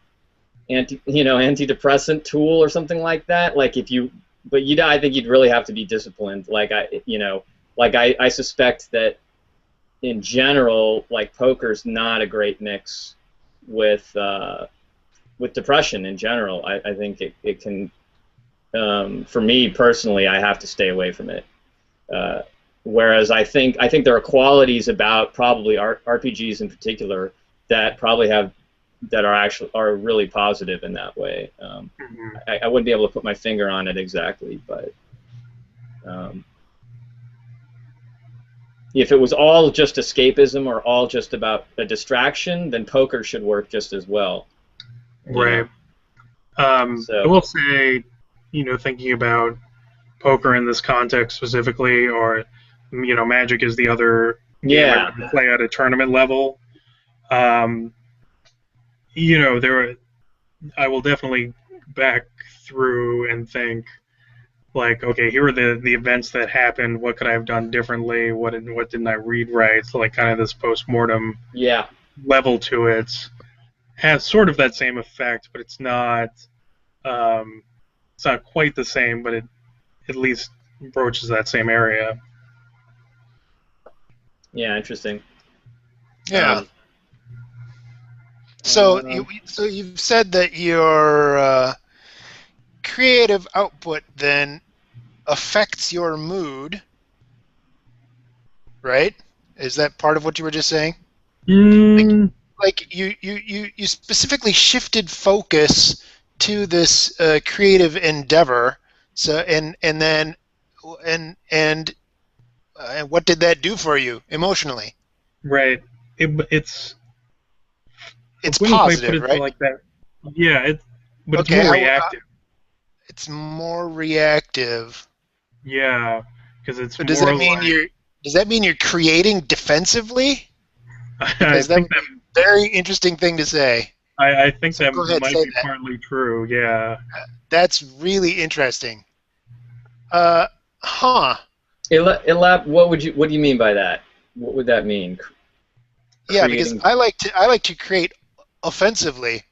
antidepressant tool or something like that. Like I think you'd really have to be disciplined. Like I suspect that in general, like poker's not a great mix with depression in general. I think it can. For me personally, I have to stay away from it. Whereas I think there are qualities about probably RPGs in particular that are really positive in that way. I wouldn't be able to put my finger on it exactly, but if it was all just escapism or all just about a distraction, then poker should work just as well. Right. I will say, thinking about poker in this context specifically, or Magic is the other game I would play at a tournament level. I will definitely back through and think like, okay, here are the events that happened. What could I have done differently? What didn't I read right? So like kind of this post-mortem level to it has sort of that same effect, but it's not quite the same, but it at least broaches that same area. Yeah, interesting. Yeah. Um, So um, you've said that your creative output then affects your mood, right? Is that part of what you were just saying? Like Mm, you specifically shifted focus to this creative endeavor. So and then and what did that do for you emotionally? right. It's I It's wouldn't quite put positive, it right? like that. Yeah, but it's Okay, more how reactive. it's more reactive. Yeah, because it's So more does that mean you're creating defensively? I Because that think would be a very interesting thing to say. I think So that go ahead, might say be that. partly true. Yeah. That's really interesting. Uh, huh. what do you mean by that? What would that mean? Yeah, because Creating. I like to create offensively.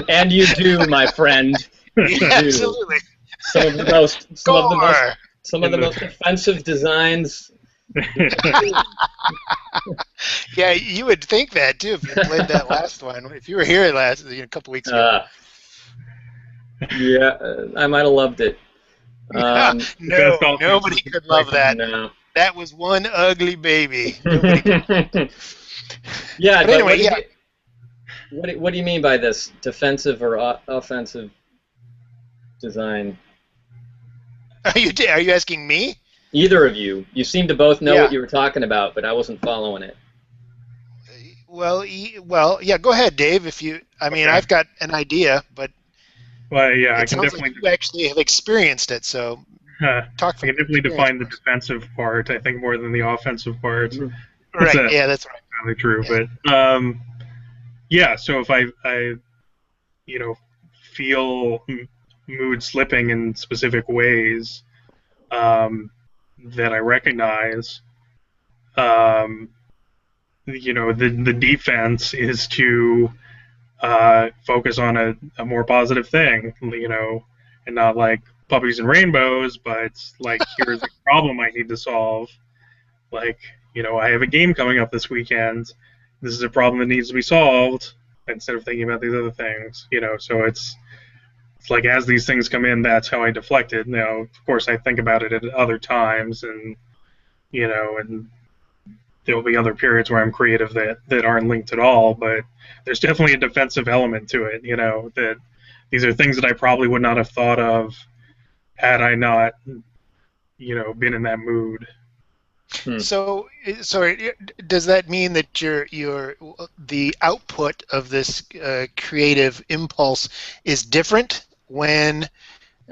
And you do, my friend. Yeah, You do. absolutely. Some of the most, some of the most, Score. some of In the most offensive designs. Yeah, you would think that too if you played that last one. If you were here a couple weeks ago. Uh, yeah, I might have loved it. Um, the best No, offense nobody is could love that. no. That was one ugly baby. Nobody could. Yeah, But but anyway, yeah. what do you mean by this defensive or offensive design? Are you asking me? Either of you. You seem to both know Yeah. what you were talking about, but I wasn't following it. Well, yeah. Go ahead, Dave. If you, I mean, okay. I've got an idea, but Well, yeah, it sounds like you actually have experienced it. So I talk from can definitely experience, define the please. defensive part. I think more than the offensive part. That's Right. Yeah, that's right. entirely true. Yeah. But yeah. So if I you know feel mood slipping in specific ways um, that I recognize, um, the defense is to focus on a more positive thing, and not like puppies and rainbows, but like here's a problem I need to solve. Like, I have a game coming up this weekend. This is a problem that needs to be solved instead of thinking about these other things. So it's like as these things come in, that's how I deflect it. Now, of course, I think about it at other times, and there will be other periods where I'm creative that aren't linked at all. But there's definitely a defensive element to it. That these are things that I probably would not have thought of had I not, been in that mood. Hmm. So, does that mean that your the output of this creative impulse is different when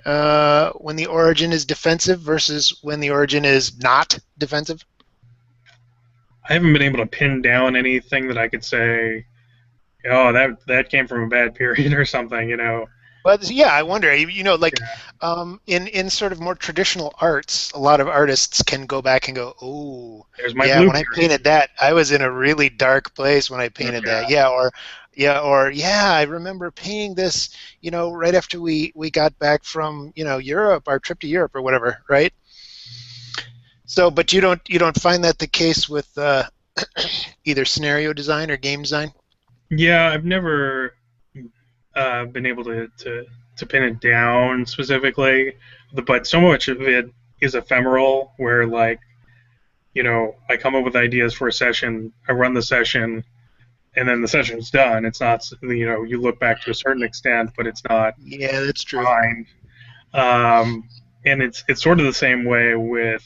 the origin is defensive versus when the origin is not defensive? I haven't been able to pin down anything that I could say, oh, that came from a bad period or something. But yeah, I wonder. Like Yeah, in sort of more traditional arts, a lot of artists can go back and go, "Oh, there's my yeah, blue when I period. painted that, I was in a really dark place when I painted Yeah, that." Yeah, I remember painting this, right after we got back from, Europe, our trip to Europe or whatever, right? So, but you don't find that the case with either scenario design or game design? yeah, I've never been able to pin it down specifically, but so much of it is ephemeral. Where like I come up with ideas for a session, I run the session, and then the session's done. It's not you look back to a certain extent, but it's not Yeah, that's true. fine. Um, and it's sort of the same way with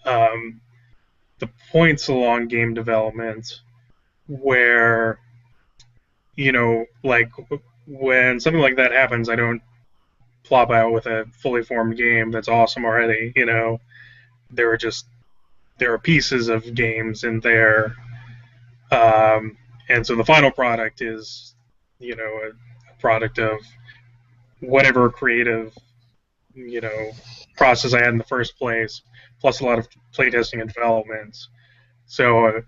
um, the points along game development, where like when something like that happens, I don't plop out with a fully formed game that's awesome already. There are just there are pieces of games in there, and so the final product is a product of whatever creative you know process I had in the first place, plus a lot of playtesting and development. So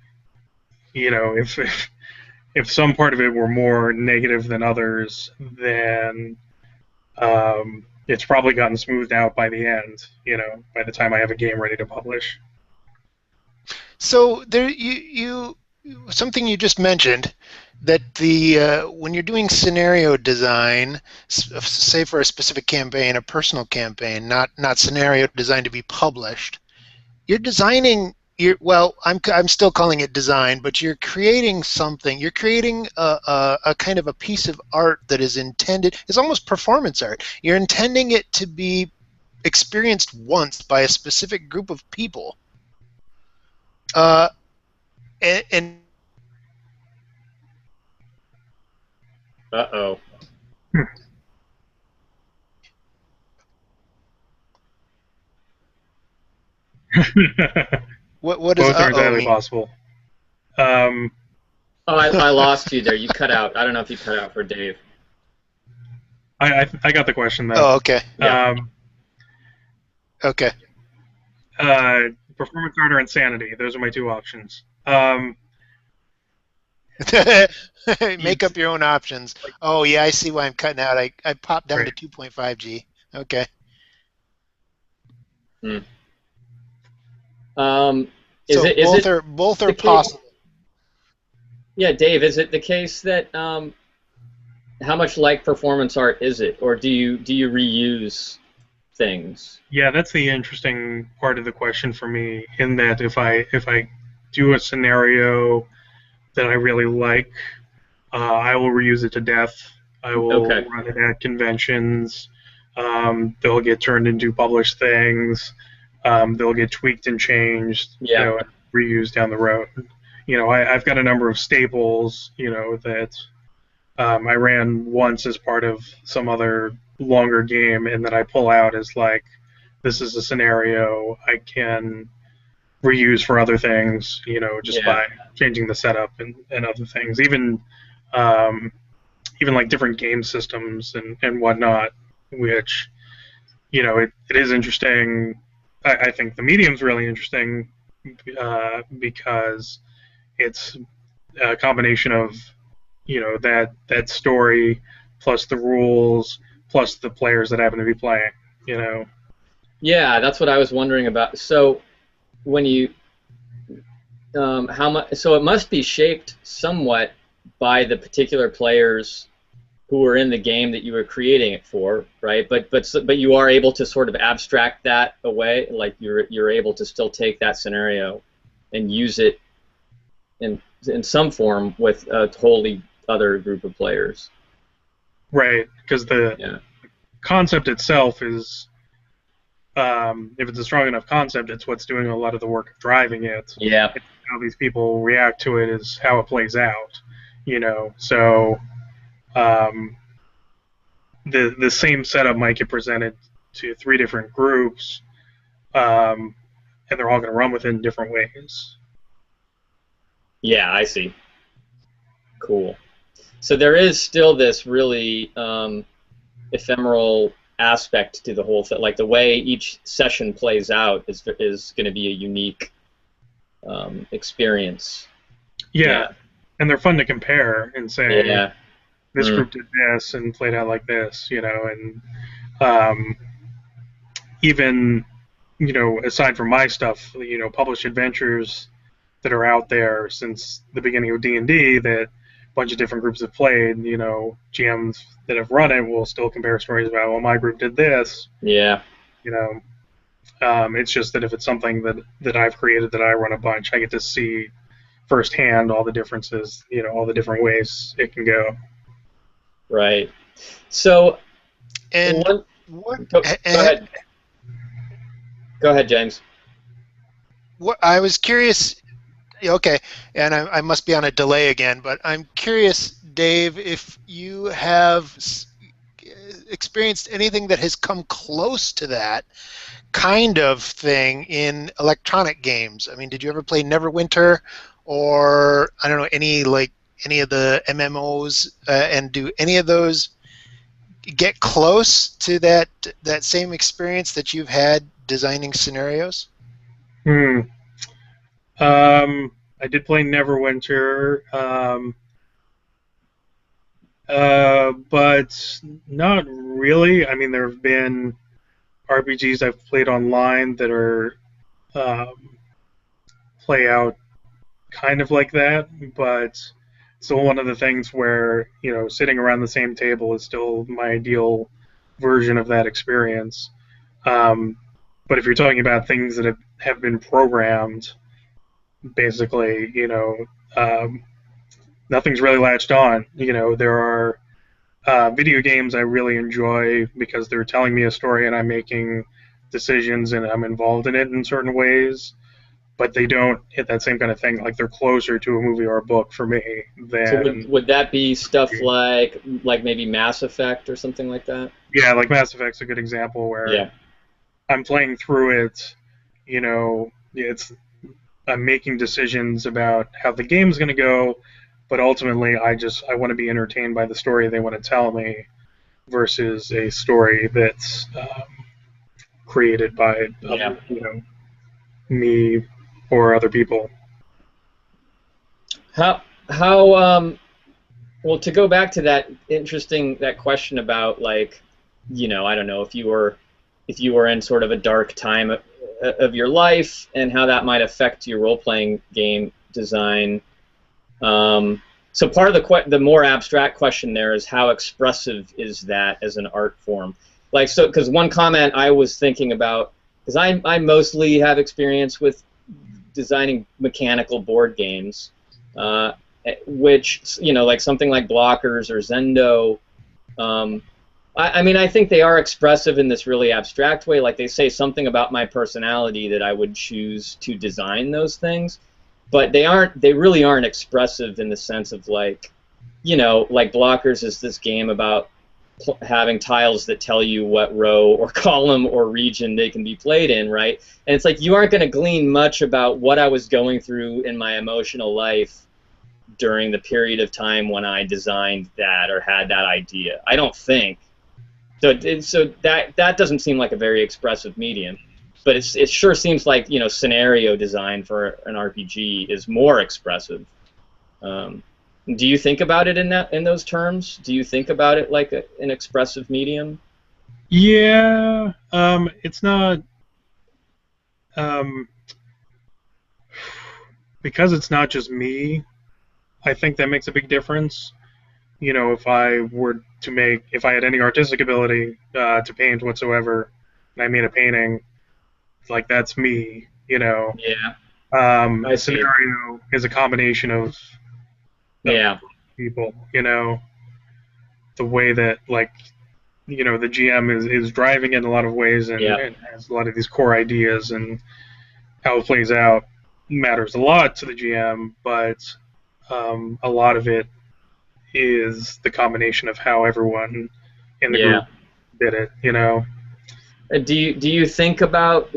if some part of it were more negative than others, then it's probably gotten smoothed out by the end. By the time I have a game ready to publish. So there, something you just mentioned that the when you're doing scenario design, say for a specific campaign, a personal campaign, not scenario design to be published, you're designing. Well, I'm still calling it design, but you're creating something. You're creating a kind of a piece of art that is intended. It's almost performance art. You're intending it to be experienced once by a specific group of people. Uh, and Uh-oh. what does Both are uh-oh entirely mean? possible. Um, Oh, I lost you there. You cut out. I don't know if you cut out for Dave. I got the question though. Oh, okay. Yeah. Um, Okay. Performance art or insanity. Those are my two options. You, Make up your own options. Oh, yeah, I see why I'm cutting out. I popped down to right. 2.5 G. Okay. Hmm. Um, is So it is it both are the case? possible. Yeah, Dave, is it the case that how much like performance art is it, or do you reuse things? Yeah, that's the interesting part of the question for me. In that, if I do a scenario that I really like, I will reuse it to death. I will Okay. run it at conventions. They'll get turned into published things. They'll get tweaked and changed, Yeah. and reused down the road. I've got a number of staples, that I ran once as part of some other longer game, and that I pull out as like, this is a scenario I can reuse for other things, just Yeah. by changing the setup and other things. Um, even like different game systems and whatnot, which, it is interesting. I think the medium's really interesting because it's a combination of, that story plus the rules plus the players that happen to be playing, you know. Yeah, that's what I was wondering about. So when you how much? So it must be shaped somewhat by the particular players who were in the game that you were creating it for, right? But you are able to sort of abstract that away, like you're able to still take that scenario and use it in some form with a totally other group of players. Right, because the Yeah. concept itself is, if it's a strong enough concept, it's what's doing a lot of the work of driving it. Yeah. How these people react to it is how it plays out. So um, the same setup might get presented to three different groups, um, and they're all going to run with it in different ways. Yeah, I see. Cool. So there is still this really ephemeral aspect to the whole thing. Like the way each session plays out is going to be a unique experience. Yeah, Yeah. and they're fun to compare and say Yeah. this Mm. group did this and played out like this, and um, even aside from my stuff, published adventures that are out there since the beginning of D&D that a bunch of different groups have played. GMs that have run it will still compare stories about, well, my group did this. Yeah. You know, it's just that if it's something that I've created that I run a bunch, I get to see firsthand all the differences. All the different ways it can go. Right. So And one. what Go ahead. Go ahead, James. what I was curious. Okay, and I must be on a delay again, but I'm curious, Dave, if you have experienced anything that has come close to that kind of thing in electronic games. I mean, did you ever play Neverwinter, or I don't know any of the MMOs, and do any of those get close to that same experience that you've had designing scenarios? Hmm. I did play Neverwinter, but not really. I mean, there have been RPGs I've played online that are um, play out kind of like that, but still one of the things where, sitting around the same table is still my ideal version of that experience. Um, but if you're talking about things that have been programmed, basically, nothing's really latched on. There are video games I really enjoy because they're telling me a story and I'm making decisions and I'm involved in it in certain ways, but they don't hit that same kind of thing. Like they're closer to a movie or a book for me So than. would that be stuff like maybe Mass Effect or something like that? Yeah, like Mass Effect's a good example where Yeah. I'm playing through it. It's I'm making decisions about how the game's going to go, but ultimately I want to be entertained by the story they want to tell me versus a story that's created by Yeah. me or other people. How well, to go back to that question about I don't know, if you were in sort of a dark time of your life and how that might affect your role-playing game design. So part of the more abstract question there is how expressive is that as an art form? Because one comment I was thinking about, because I mostly have experience with designing mechanical board games, which, like something like Blockers or Zendo, I mean, I think they are expressive in this really abstract way. Like they say something about my personality that I would choose to design those things, but they really aren't expressive in the sense of like Blockers is this game about having tiles that tell you what row or column or region they can be played in, right? And it's like you aren't going to glean much about what I was going through in my emotional life during the period of time when I designed that or had that idea. I don't think. So that doesn't seem like a very expressive medium, but it sure seems like scenario design for an RPG is more expressive. Do you think about it in those terms? Do you think about it like an expressive medium? Yeah, it's not because it's not just me. I think that makes a big difference. If if I had any artistic ability to paint whatsoever, and I made a painting, like that's me. Yeah, I A see. scenario is a combination of Yeah, people. The way that the GM is driving it in a lot of ways yeah, and has a lot of these core ideas, and how it plays out matters a lot to the GM, but a lot of it is the combination of how everyone in the yeah. group did it. Do you think about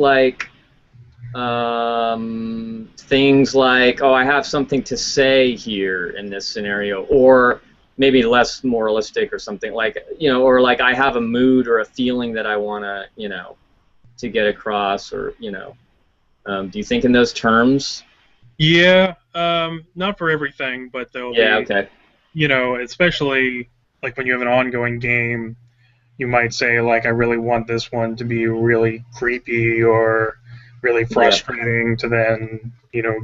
things like, oh, I have something to say here in this scenario, or maybe less moralistic or something or like I have a mood or a feeling that I want to get across, or do you think in those terms? Yeah, not for everything, but there'll Yeah, be, okay. especially like when you have an ongoing game, you might say like I really want this one to be really creepy or really Yeah, frustrating to then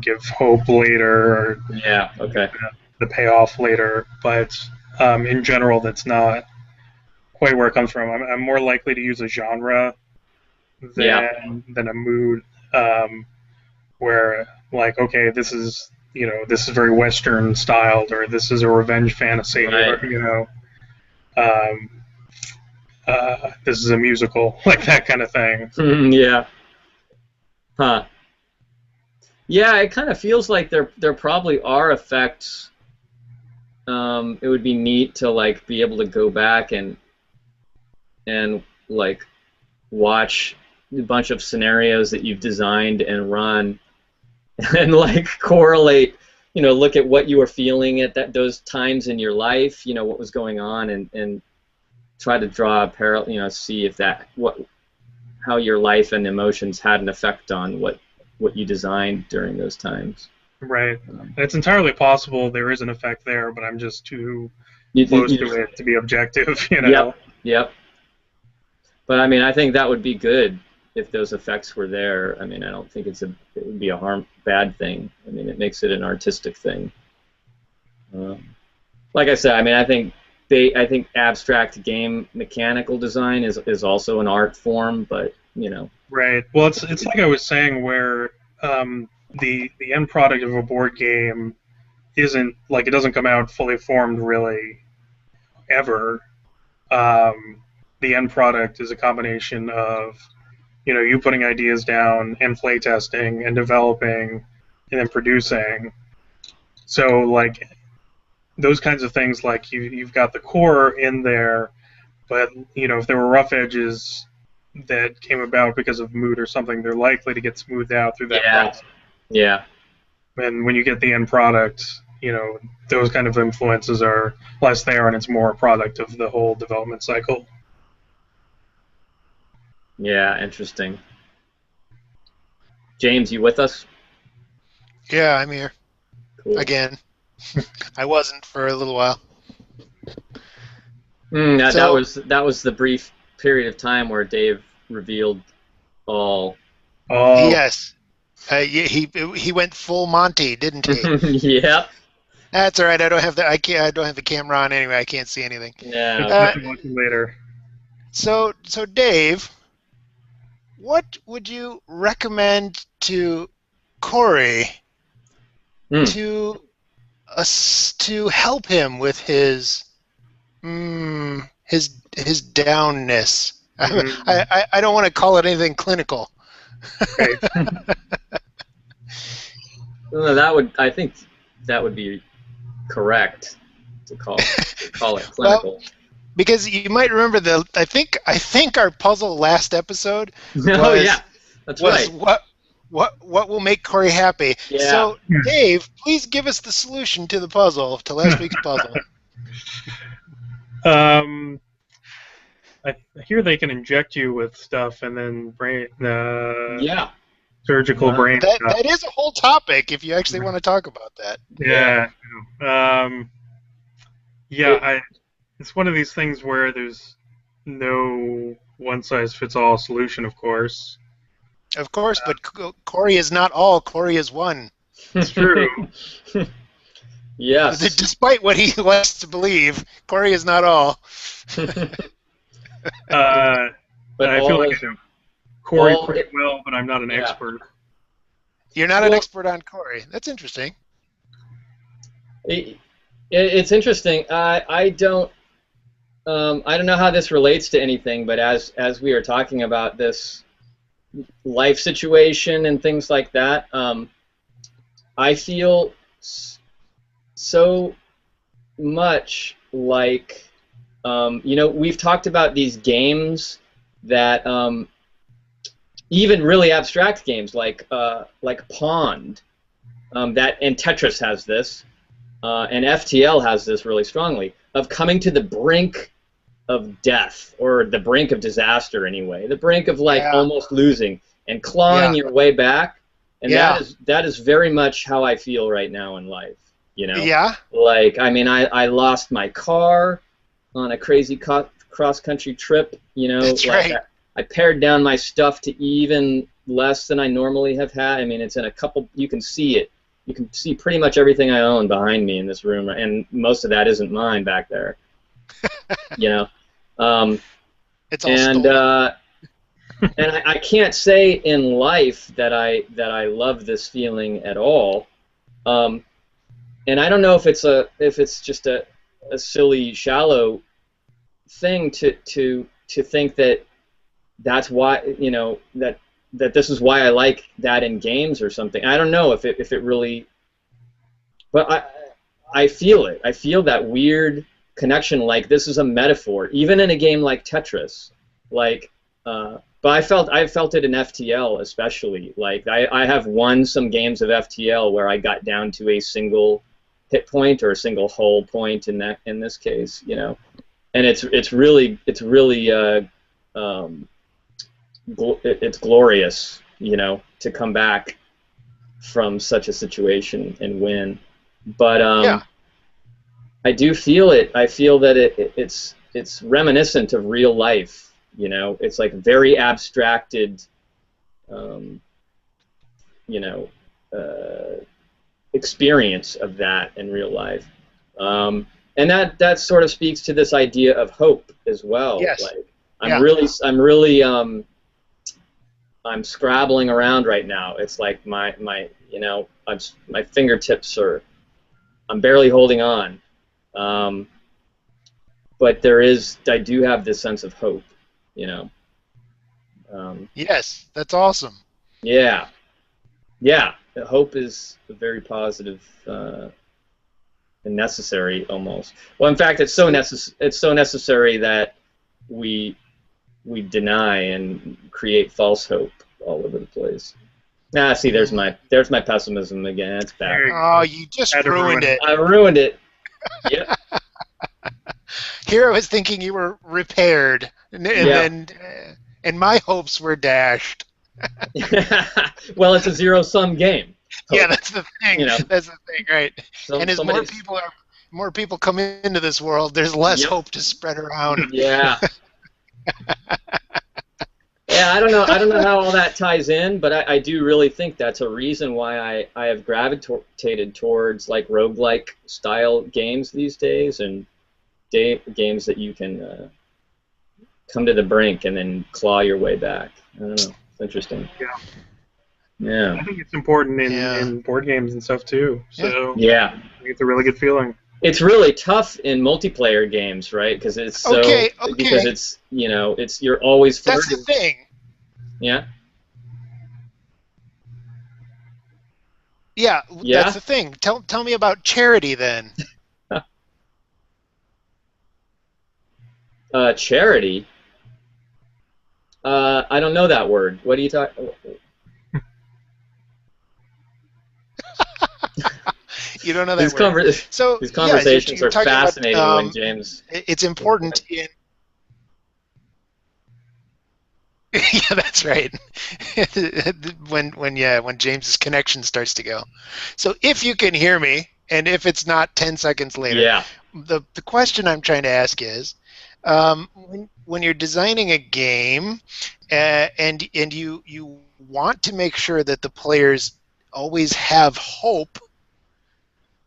give hope later or yeah, okay. the payoff later. But in general, that's not quite where it comes from. I'm more likely to use a genre Yeah, than a mood, where like okay, this is very Western styled, or this is a revenge fantasy, right. or um, this is a musical, like that kind of thing. Yeah. Huh. Yeah, it kind of feels like there probably are effects. It would be neat to be able to go back and watch a bunch of scenarios that you've designed and run and correlate, look at what you were feeling at those times in your life, what was going on, and try to draw a parallel, see if how your life and emotions had an effect on what you designed during those times. Right. And it's entirely possible there is an effect there, but I'm just too close to You it to be objective. Yep, yep. But I mean, I think that would be good. if those effects were there. I mean, I don't think it would be a bad thing. I mean, it makes it an artistic thing. Like I said, I mean, I think abstract game mechanical design is also an art form, but you know. Right. Well, it's like I was saying, where the end product of a board game isn't like it doesn't come out fully formed really ever. The end product is a combination of you putting ideas down and playtesting and developing and then producing. So like those kinds of things, like you've got the core in there, but if there were rough edges that came about because of mood or something, they're likely to get smoothed out through that process. Yeah. And when you get the end product, those kind of influences are less there, and it's more a product of the whole development cycle. Yeah, interesting. James, you with us? Yeah, I'm here. Cool. Again. I wasn't for a little while. That was the brief period of time where Dave revealed all. Oh. Yes. He went full Monty, didn't he? Yep. That's all right. I don't have the camera on anyway. I can't see anything. Yeah. Later. So Dave, what would you recommend to Kory to help him with his downness? I don't want to call it anything clinical. Right. I think that would be correct to call it clinical. Well, because you might remember I think our puzzle last episode that's was right. What will make Kory happy. Yeah. So Dave, please give us the solution to the puzzle, to last week's puzzle. I hear they can inject you with stuff and then surgical brain stuff. That is a whole topic if you actually want to talk about that. Yeah. It's one of these things where there's no one-size-fits-all solution, of course. Of course, but Kory is not all. Kory is one. It's true. Yes. Despite what he likes to believe, Kory is not all. But I feel like I know Kory pretty well, but I'm not an expert. You're not an expert on Kory. That's interesting. It's interesting. I don't know how this relates to anything, but as we are talking about this life situation and things like that, I feel so much like we've talked about these games that even really abstract games like Pond, and Tetris has this, and FTL has this really strongly, of coming to the brink of death, or the brink of disaster anyway, the brink of almost losing and clawing your way back, and that is very much how I feel right now in life. Yeah. Like, I mean, I lost my car on a crazy cross-country trip. That's right. I pared down my stuff to even less than I normally have had. I mean, it's in a couple. You can see it. You can see pretty much everything I own behind me in this room, and most of that isn't mine back there. It's all stolen. And I can't say in life that I love this feeling at all. And I don't know if it's just a silly, shallow thing to think that that's why that this is why I like that in games or something. I don't know if it really, but I feel it. I feel that weird connection. Like, this is a metaphor, even in a game like Tetris. But I felt it in FTL especially. Like, I have won some games of FTL where I got down to a single hit point or a single hull point in this case, and it's really it's glorious, to come back from such a situation and win. But I do feel it. I feel that it's reminiscent of real life. It's like very abstracted um, you know, experience of that in real life. And that sort of speaks to this idea of hope as well. Yes. Like Yeah. I'm really I'm scrabbling around right now. It's like my my fingertips are, I'm barely holding on. But I do have this sense of hope, you know. Yes, that's awesome. Yeah, yeah. Hope is a very positive and necessary almost. Well, in fact, it's so necessary that we deny and create false hope all over the place. Ah, see, there's my pessimism again. It's back. There you Oh, go. you just Had to ruin ruined it. I ruined it. Yep. Here I was thinking you were repaired, and Yeah. then and my hopes were dashed. Well, it's a zero-sum game. Yeah, that's the thing. You know, That's the thing, right? And as somebody's. more people come into this world, there's less Yep. hope to spread around. Yeah. Yeah, I don't know how all that ties in, but I do really think that's a reason why I have gravitated towards like roguelike style games these days, and games that you can come to the brink and then claw your way back. I don't know. It's interesting. Yeah. Yeah. I think it's important Yeah. in board games and stuff too. So Yeah. it's a really good feeling. It's really tough in multiplayer games, right? Because it's so because it's you're always That's the flirting. thing. Yeah. Yeah, Yeah? that's the thing. Tell me about charity then. Charity. I don't know that word. What are you talking? You don't know that These word. So these conversations you're are talking about, fascinating when James. It's important in. Yeah, that's right. when James's connection starts to go. So if you can hear me, and if it's not 10 seconds later, Yeah. the question I'm trying to ask is, when you're designing a game, and you want to make sure that the players always have hope,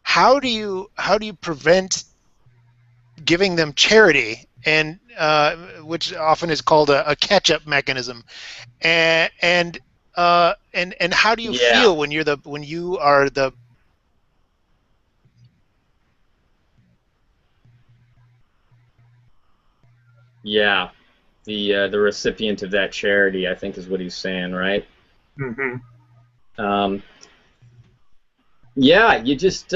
how do you prevent giving them charity, and which often is called a catch-up mechanism, and how do you Yeah. feel when you are the Yeah. The recipient of that charity, I think, is what he's saying, right? Hmm. Yeah. You just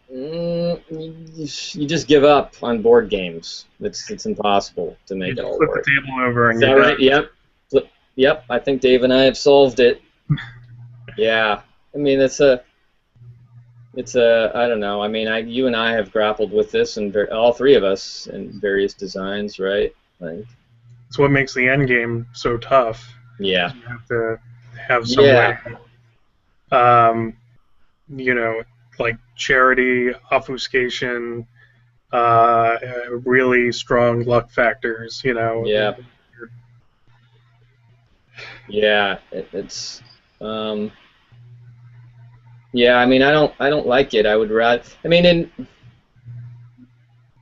you just give up on board games. It's impossible to You make it just all flip work. the table over and Is that you're right? done. Yep. Yep. I think Dave and I have solved it. Yeah. I mean, it's a I don't know. I mean, you and I have grappled with this, and all three of us in various designs, right? Like, It's what makes the end game so tough. yeah. You have to have some Yeah. way, you know, like charity, obfuscation, really strong luck factors. You know. Yeah. Yeah. It's yeah. I mean, I don't like it. I would rather. I mean,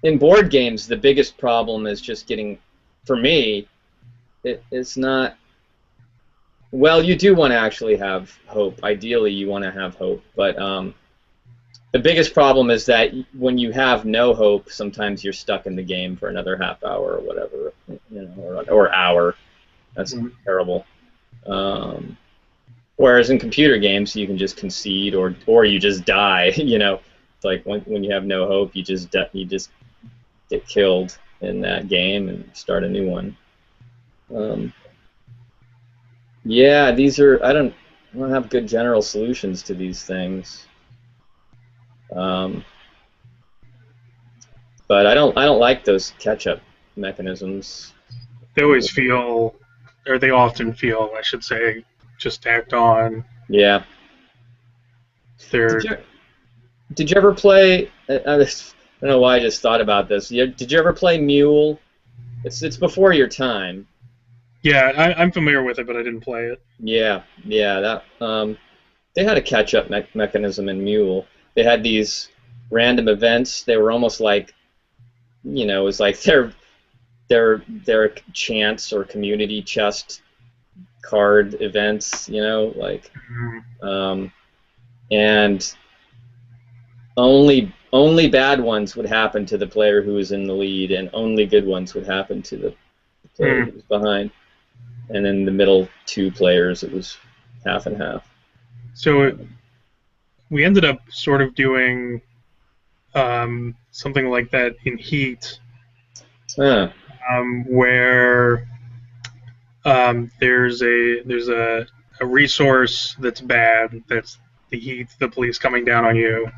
in board games, the biggest problem is just getting. For me, it's not. Well, you do want to actually have hope. Ideally, you want to have hope, but the biggest problem is that when you have no hope, sometimes you're stuck in the game for another half hour or whatever, or hour. That's terrible. Whereas in computer games, you can just concede or you just die. It's like when you have no hope, you just get killed in that game and start a new one. Yeah, these are I don't have good general solutions to these things. But I don't like those catch-up mechanisms. They always feel, or they often feel, I should say, just tacked on. Yeah. They're Did you ever play? I don't know why I just thought about this. Did you ever play Mule? It's before your time. Yeah, I'm familiar with it, but I didn't play it. Yeah, yeah, that they had a catch-up mechanism in Mule. They had these random events. They were almost like, it was like their chance or community chest card events, like, Mhm. and only bad ones would happen to the player who was in the lead, and only good ones would happen to the player who Mhm. was behind. And in the middle two players, it was half and half. So we ended up sort of doing something like that in Heat, Huh. where there's a resource that's bad, that's the Heat, the police coming down on you,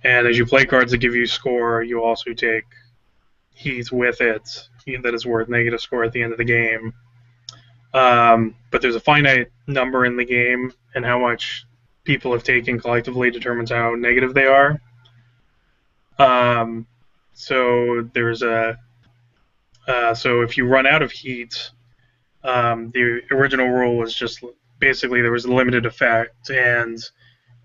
and as you play cards that give you score, you also take Heat with it that is worth negative score at the end of the game. But there's a finite number in the game, and how much people have taken collectively determines how negative they are. Um, so there's a so if you run out of heat, the original rule was just basically there was a limited effect, and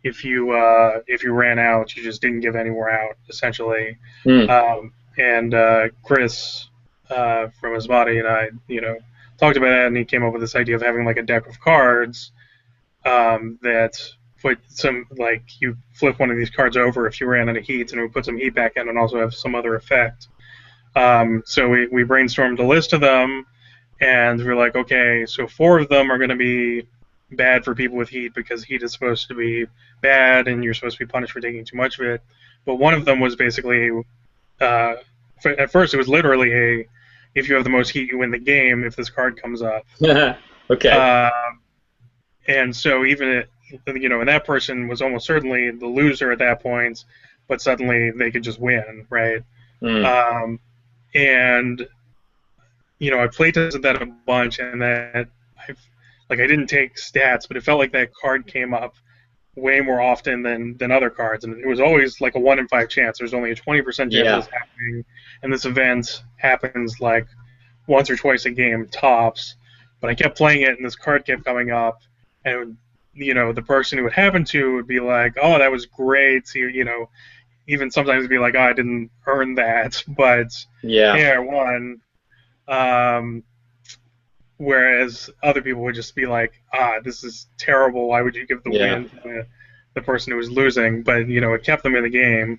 if you ran out, you just didn't give any more out essentially. Hmm. And Chris from his body and I, talked about that, and he came up with this idea of having like a deck of cards that put some like you flip one of these cards over if you ran out of heat, and we put some heat back in, and also have some other effect. So we brainstormed a list of them, and we're like, okay, so four of them are going to be bad for people with heat because heat is supposed to be bad, and you're supposed to be punished for taking too much of it. But one of them was basically, uh, at first it was literally a, if you have the most heat, you win the game if this card comes up. Okay. Uh, and so and that person was almost certainly the loser at that point, but suddenly they could just win, right? Hmm. Um, and I playtested that a bunch, and that I didn't take stats, but it felt like that card came up way more often than other cards, and it was always like a 1 in 5 chance. There's only a 20% chance of Yeah. this happening, and this event happens like once or twice a game tops. But I kept playing it, and this card kept coming up, and the person who it happened to would be like, "Oh, that was great." So, even sometimes it'd be like, "Oh, I didn't earn that," but Yeah. hey, I won. Um, Whereas other people would just be like, this is terrible. Why would you give the Yeah. win to the person who was losing? But, it kept them in the game.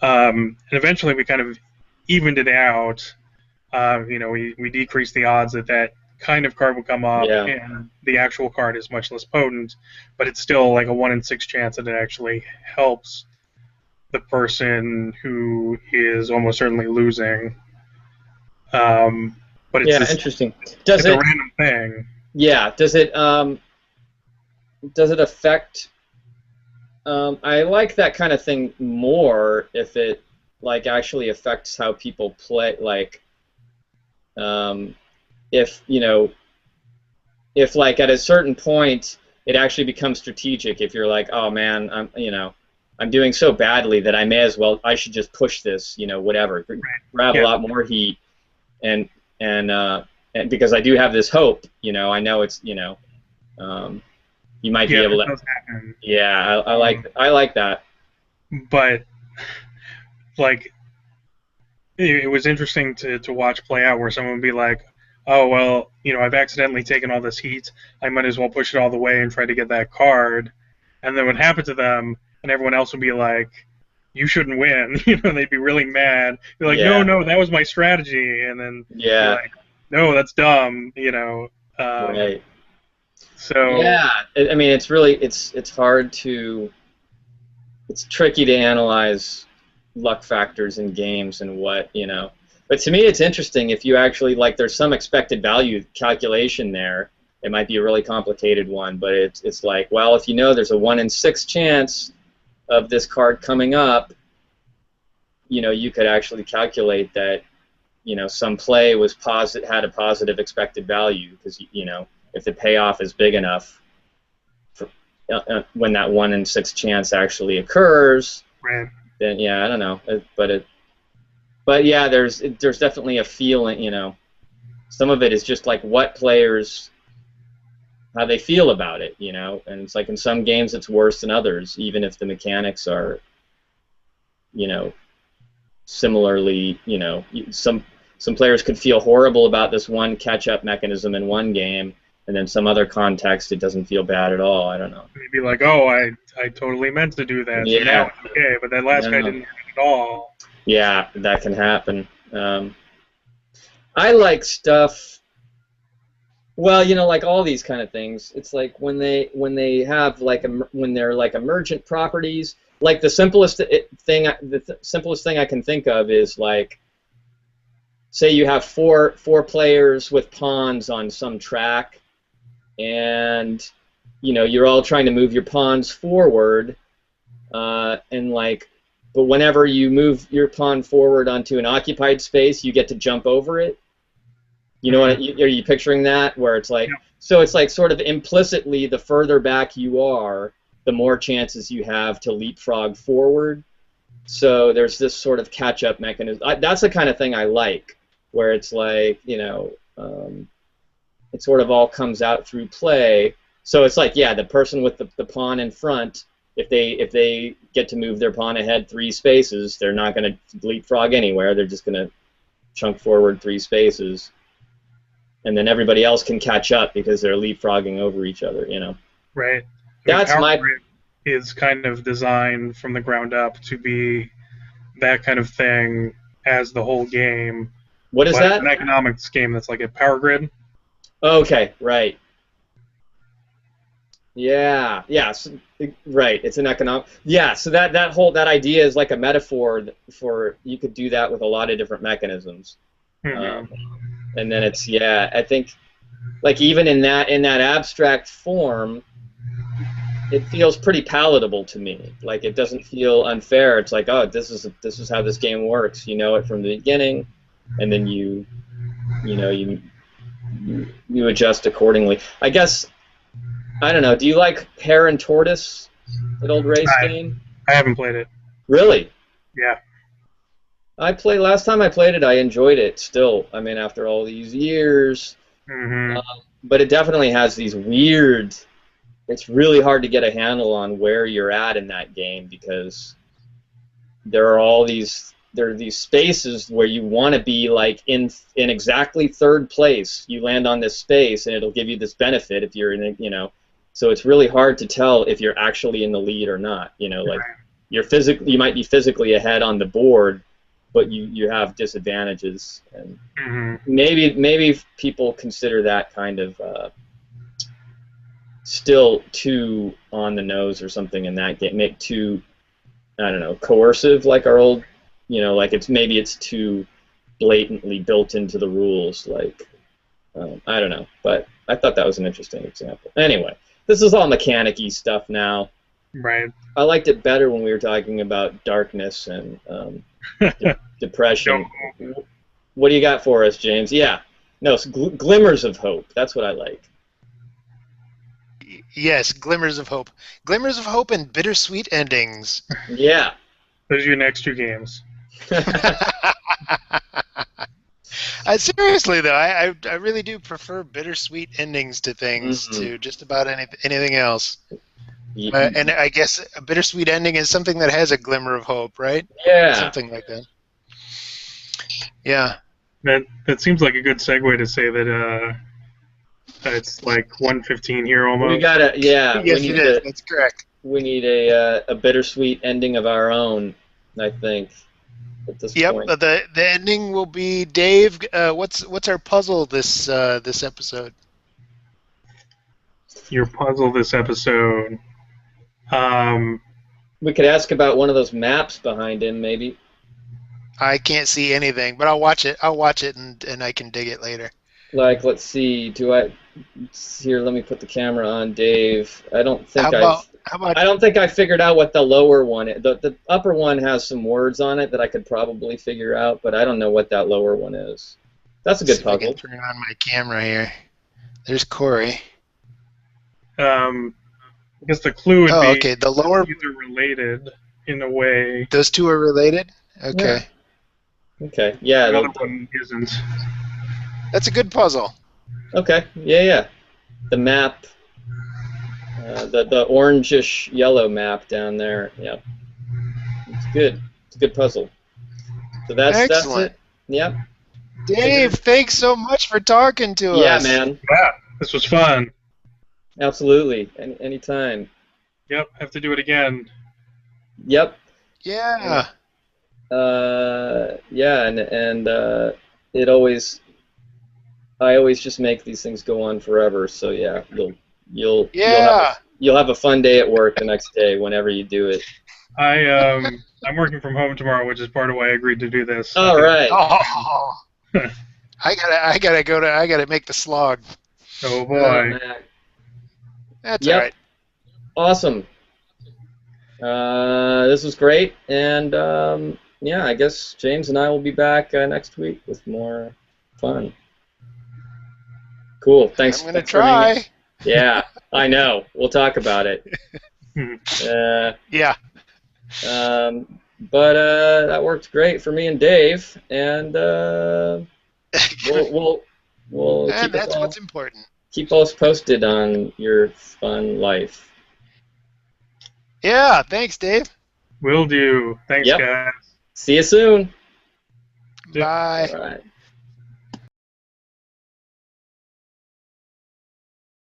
And eventually we kind of evened it out. We decreased the odds that kind of card would come up, Yeah. and the actual card is much less potent, but it's still like a 1 in 6 chance that it actually helps the person who is almost certainly losing. But it's Yeah. this, Interesting. Does it's a it? random thing. Yeah. Does it? Does it affect? I like that kind of thing more if it like actually affects how people play. Like, um, if if like at a certain point it actually becomes strategic. If you're like, oh man, I'm doing so badly that I should just push this, whatever, grab a Yeah. lot more heat, and and and because I do have this hope, I know it's, um, you might be Yeah, able that to. does happen. Yeah, Um, I like that. but like, it was interesting to watch play out where someone would be like, "Oh well, I've accidentally taken all this heat. I might as well push it all the way and try to get that card." And then what happened to them, and everyone else would be like, "You shouldn't win." They'd be really mad. Be like, "No, Yeah, no, that was my strategy," and then be yeah, like, "No, that's dumb." right. So Yeah, I mean, it's really it's hard to it's tricky to analyze luck factors in games and what. But to me, it's interesting if you actually like. There's some expected value calculation there. It might be a really complicated one, but it's like, well, if there's a 1 in 6 chance of this card coming up, you could actually calculate that, some play had a positive expected value because if the payoff is big enough for, when that 1 in 6 chance actually occurs, right. then yeah, I don't know, but yeah, there's definitely a feeling, some of it is just like what players, how they feel about it, you know. And it's like in some games it's worse than others, even if the mechanics are, you know, similarly, you know, some players could feel horrible about this one catch-up mechanism in one game, and then some other context it doesn't feel bad at all. I don't know. Maybe like, oh, I totally meant to do that, so now it's okay, but that last guy didn't do it at all. Yeah, that can happen. I like stuff. Well, you know, like all these kind of things, it's like when they have like when they're like emergent properties. Like the simplest thing I can think of is like, say you have four players with pawns on some track, and you know you're all trying to move your pawns forward, and like, but whenever you move your pawn forward onto an occupied space, you get to jump over it. You know what? Are you picturing that? Where it's like, so it's like sort of implicitly, the further back you are, the more chances you have to leapfrog forward. So there's this sort of catch-up mechanism. That's the kind of thing I like, where it's like, you know, it sort of all comes out through play. So it's like, yeah, the person with the pawn in front, if they get to move their pawn ahead 3 spaces, they're not going to leapfrog anywhere. They're just going to chunk forward 3 spaces. And then everybody else can catch up because they're leapfrogging over each other, you know. Right. That's my... is kind of designed from the ground up to be that kind of thing as the whole game. What is that? It's an economics game that's like a power grid. Okay, right. Yeah, so, right. It's an economic. Yeah, so that idea is like a metaphor for, you could do that with a lot of different mechanisms. Mm-hmm. And then it's, yeah, I think, like even in that abstract form, it feels pretty palatable to me. Like it doesn't feel unfair. It's like, oh, this is how this game works. You know it from the beginning, and then you adjust accordingly. I guess, I don't know. Do you like Hare and Tortoise, that old race game? I haven't played it. Really? Yeah. Last time I played it, I enjoyed it still. I mean, after all these years. Mm-hmm. But it definitely has these weird... It's really hard to get a handle on where you're at in that game, because there are these spaces where you want to be like in exactly 3rd place. You land on this space and it'll give you this benefit if you're in it, you know. So it's really hard to tell if you're actually in the lead or not. You know, like you might be physically ahead on the board, but you have disadvantages, and maybe people consider that kind of still too on the nose or something in that game, make too, I don't know, coercive, like our old, you know, like maybe it's too blatantly built into the rules, like, I don't know, but I thought that was an interesting example. Anyway, this is all mechanic-y stuff now. Right. I liked it better when we were talking about darkness and depression. What do you got for us, James? Yeah. No, it's glimmers of hope. That's what I like. Yes, glimmers of hope. Glimmers of hope and bittersweet endings. Yeah. Those are your next 2 games. Seriously, though, I really do prefer bittersweet endings to things to just about anything else. And I guess a bittersweet ending is something that has a glimmer of hope, right? Yeah. Something like that. Yeah. That seems like a good segue to say that it's like 1:15 here almost. We gotta, yeah. Yes, it is. That's correct. We need a bittersweet ending of our own, I think, at this point. Yep. The ending will be Dave. What's our puzzle this episode? Your puzzle this episode. We could ask about one of those maps behind him, maybe. I can't see anything, but I'll watch it. I'll watch it, and I can dig it later. Like, let's see. Here, let me put the camera on Dave. I don't think I don't think I figured out what the lower one is. The upper one has some words on it that I could probably figure out, but I don't know what that lower one is. That's a good puzzle. I can turn on my camera here. There's Kory. I guess the clue would be okay. The lower these are related in a way. Those 2 are related? Okay. Yeah. Okay. Yeah. The other one isn't. That's a good puzzle. Okay. Yeah. The map, the orangish yellow map down there. Yeah. It's good. It's a good puzzle. So that's Excellent. it. Yep. Dave, thanks so much for talking to Yeah, us. man. Yeah, this was fun. Absolutely. Anytime. Yep, have to do it again. Yep. Yeah. Yeah, and it always, I always just make these things go on forever. So yeah, Yeah. you'll have a fun day at work the next day whenever you do it. I'm working from home tomorrow, which is part of why I agreed to do this. All right. Oh. I gotta make the slog. Oh Oh, boy. man. That's Yep. all right. Awesome. This was great, and yeah, I guess James and I will be back next week with more fun. Cool. Thanks. I'm gonna Thanks for hanging. try. Yeah, I know. We'll talk about it. Yeah. But that worked great for me and Dave, and we'll And that's what's important. keep us posted on your fun life. Yeah. Thanks, Dave. Will do. Thanks, Yep. guys. See you soon. Yep. Bye. All right.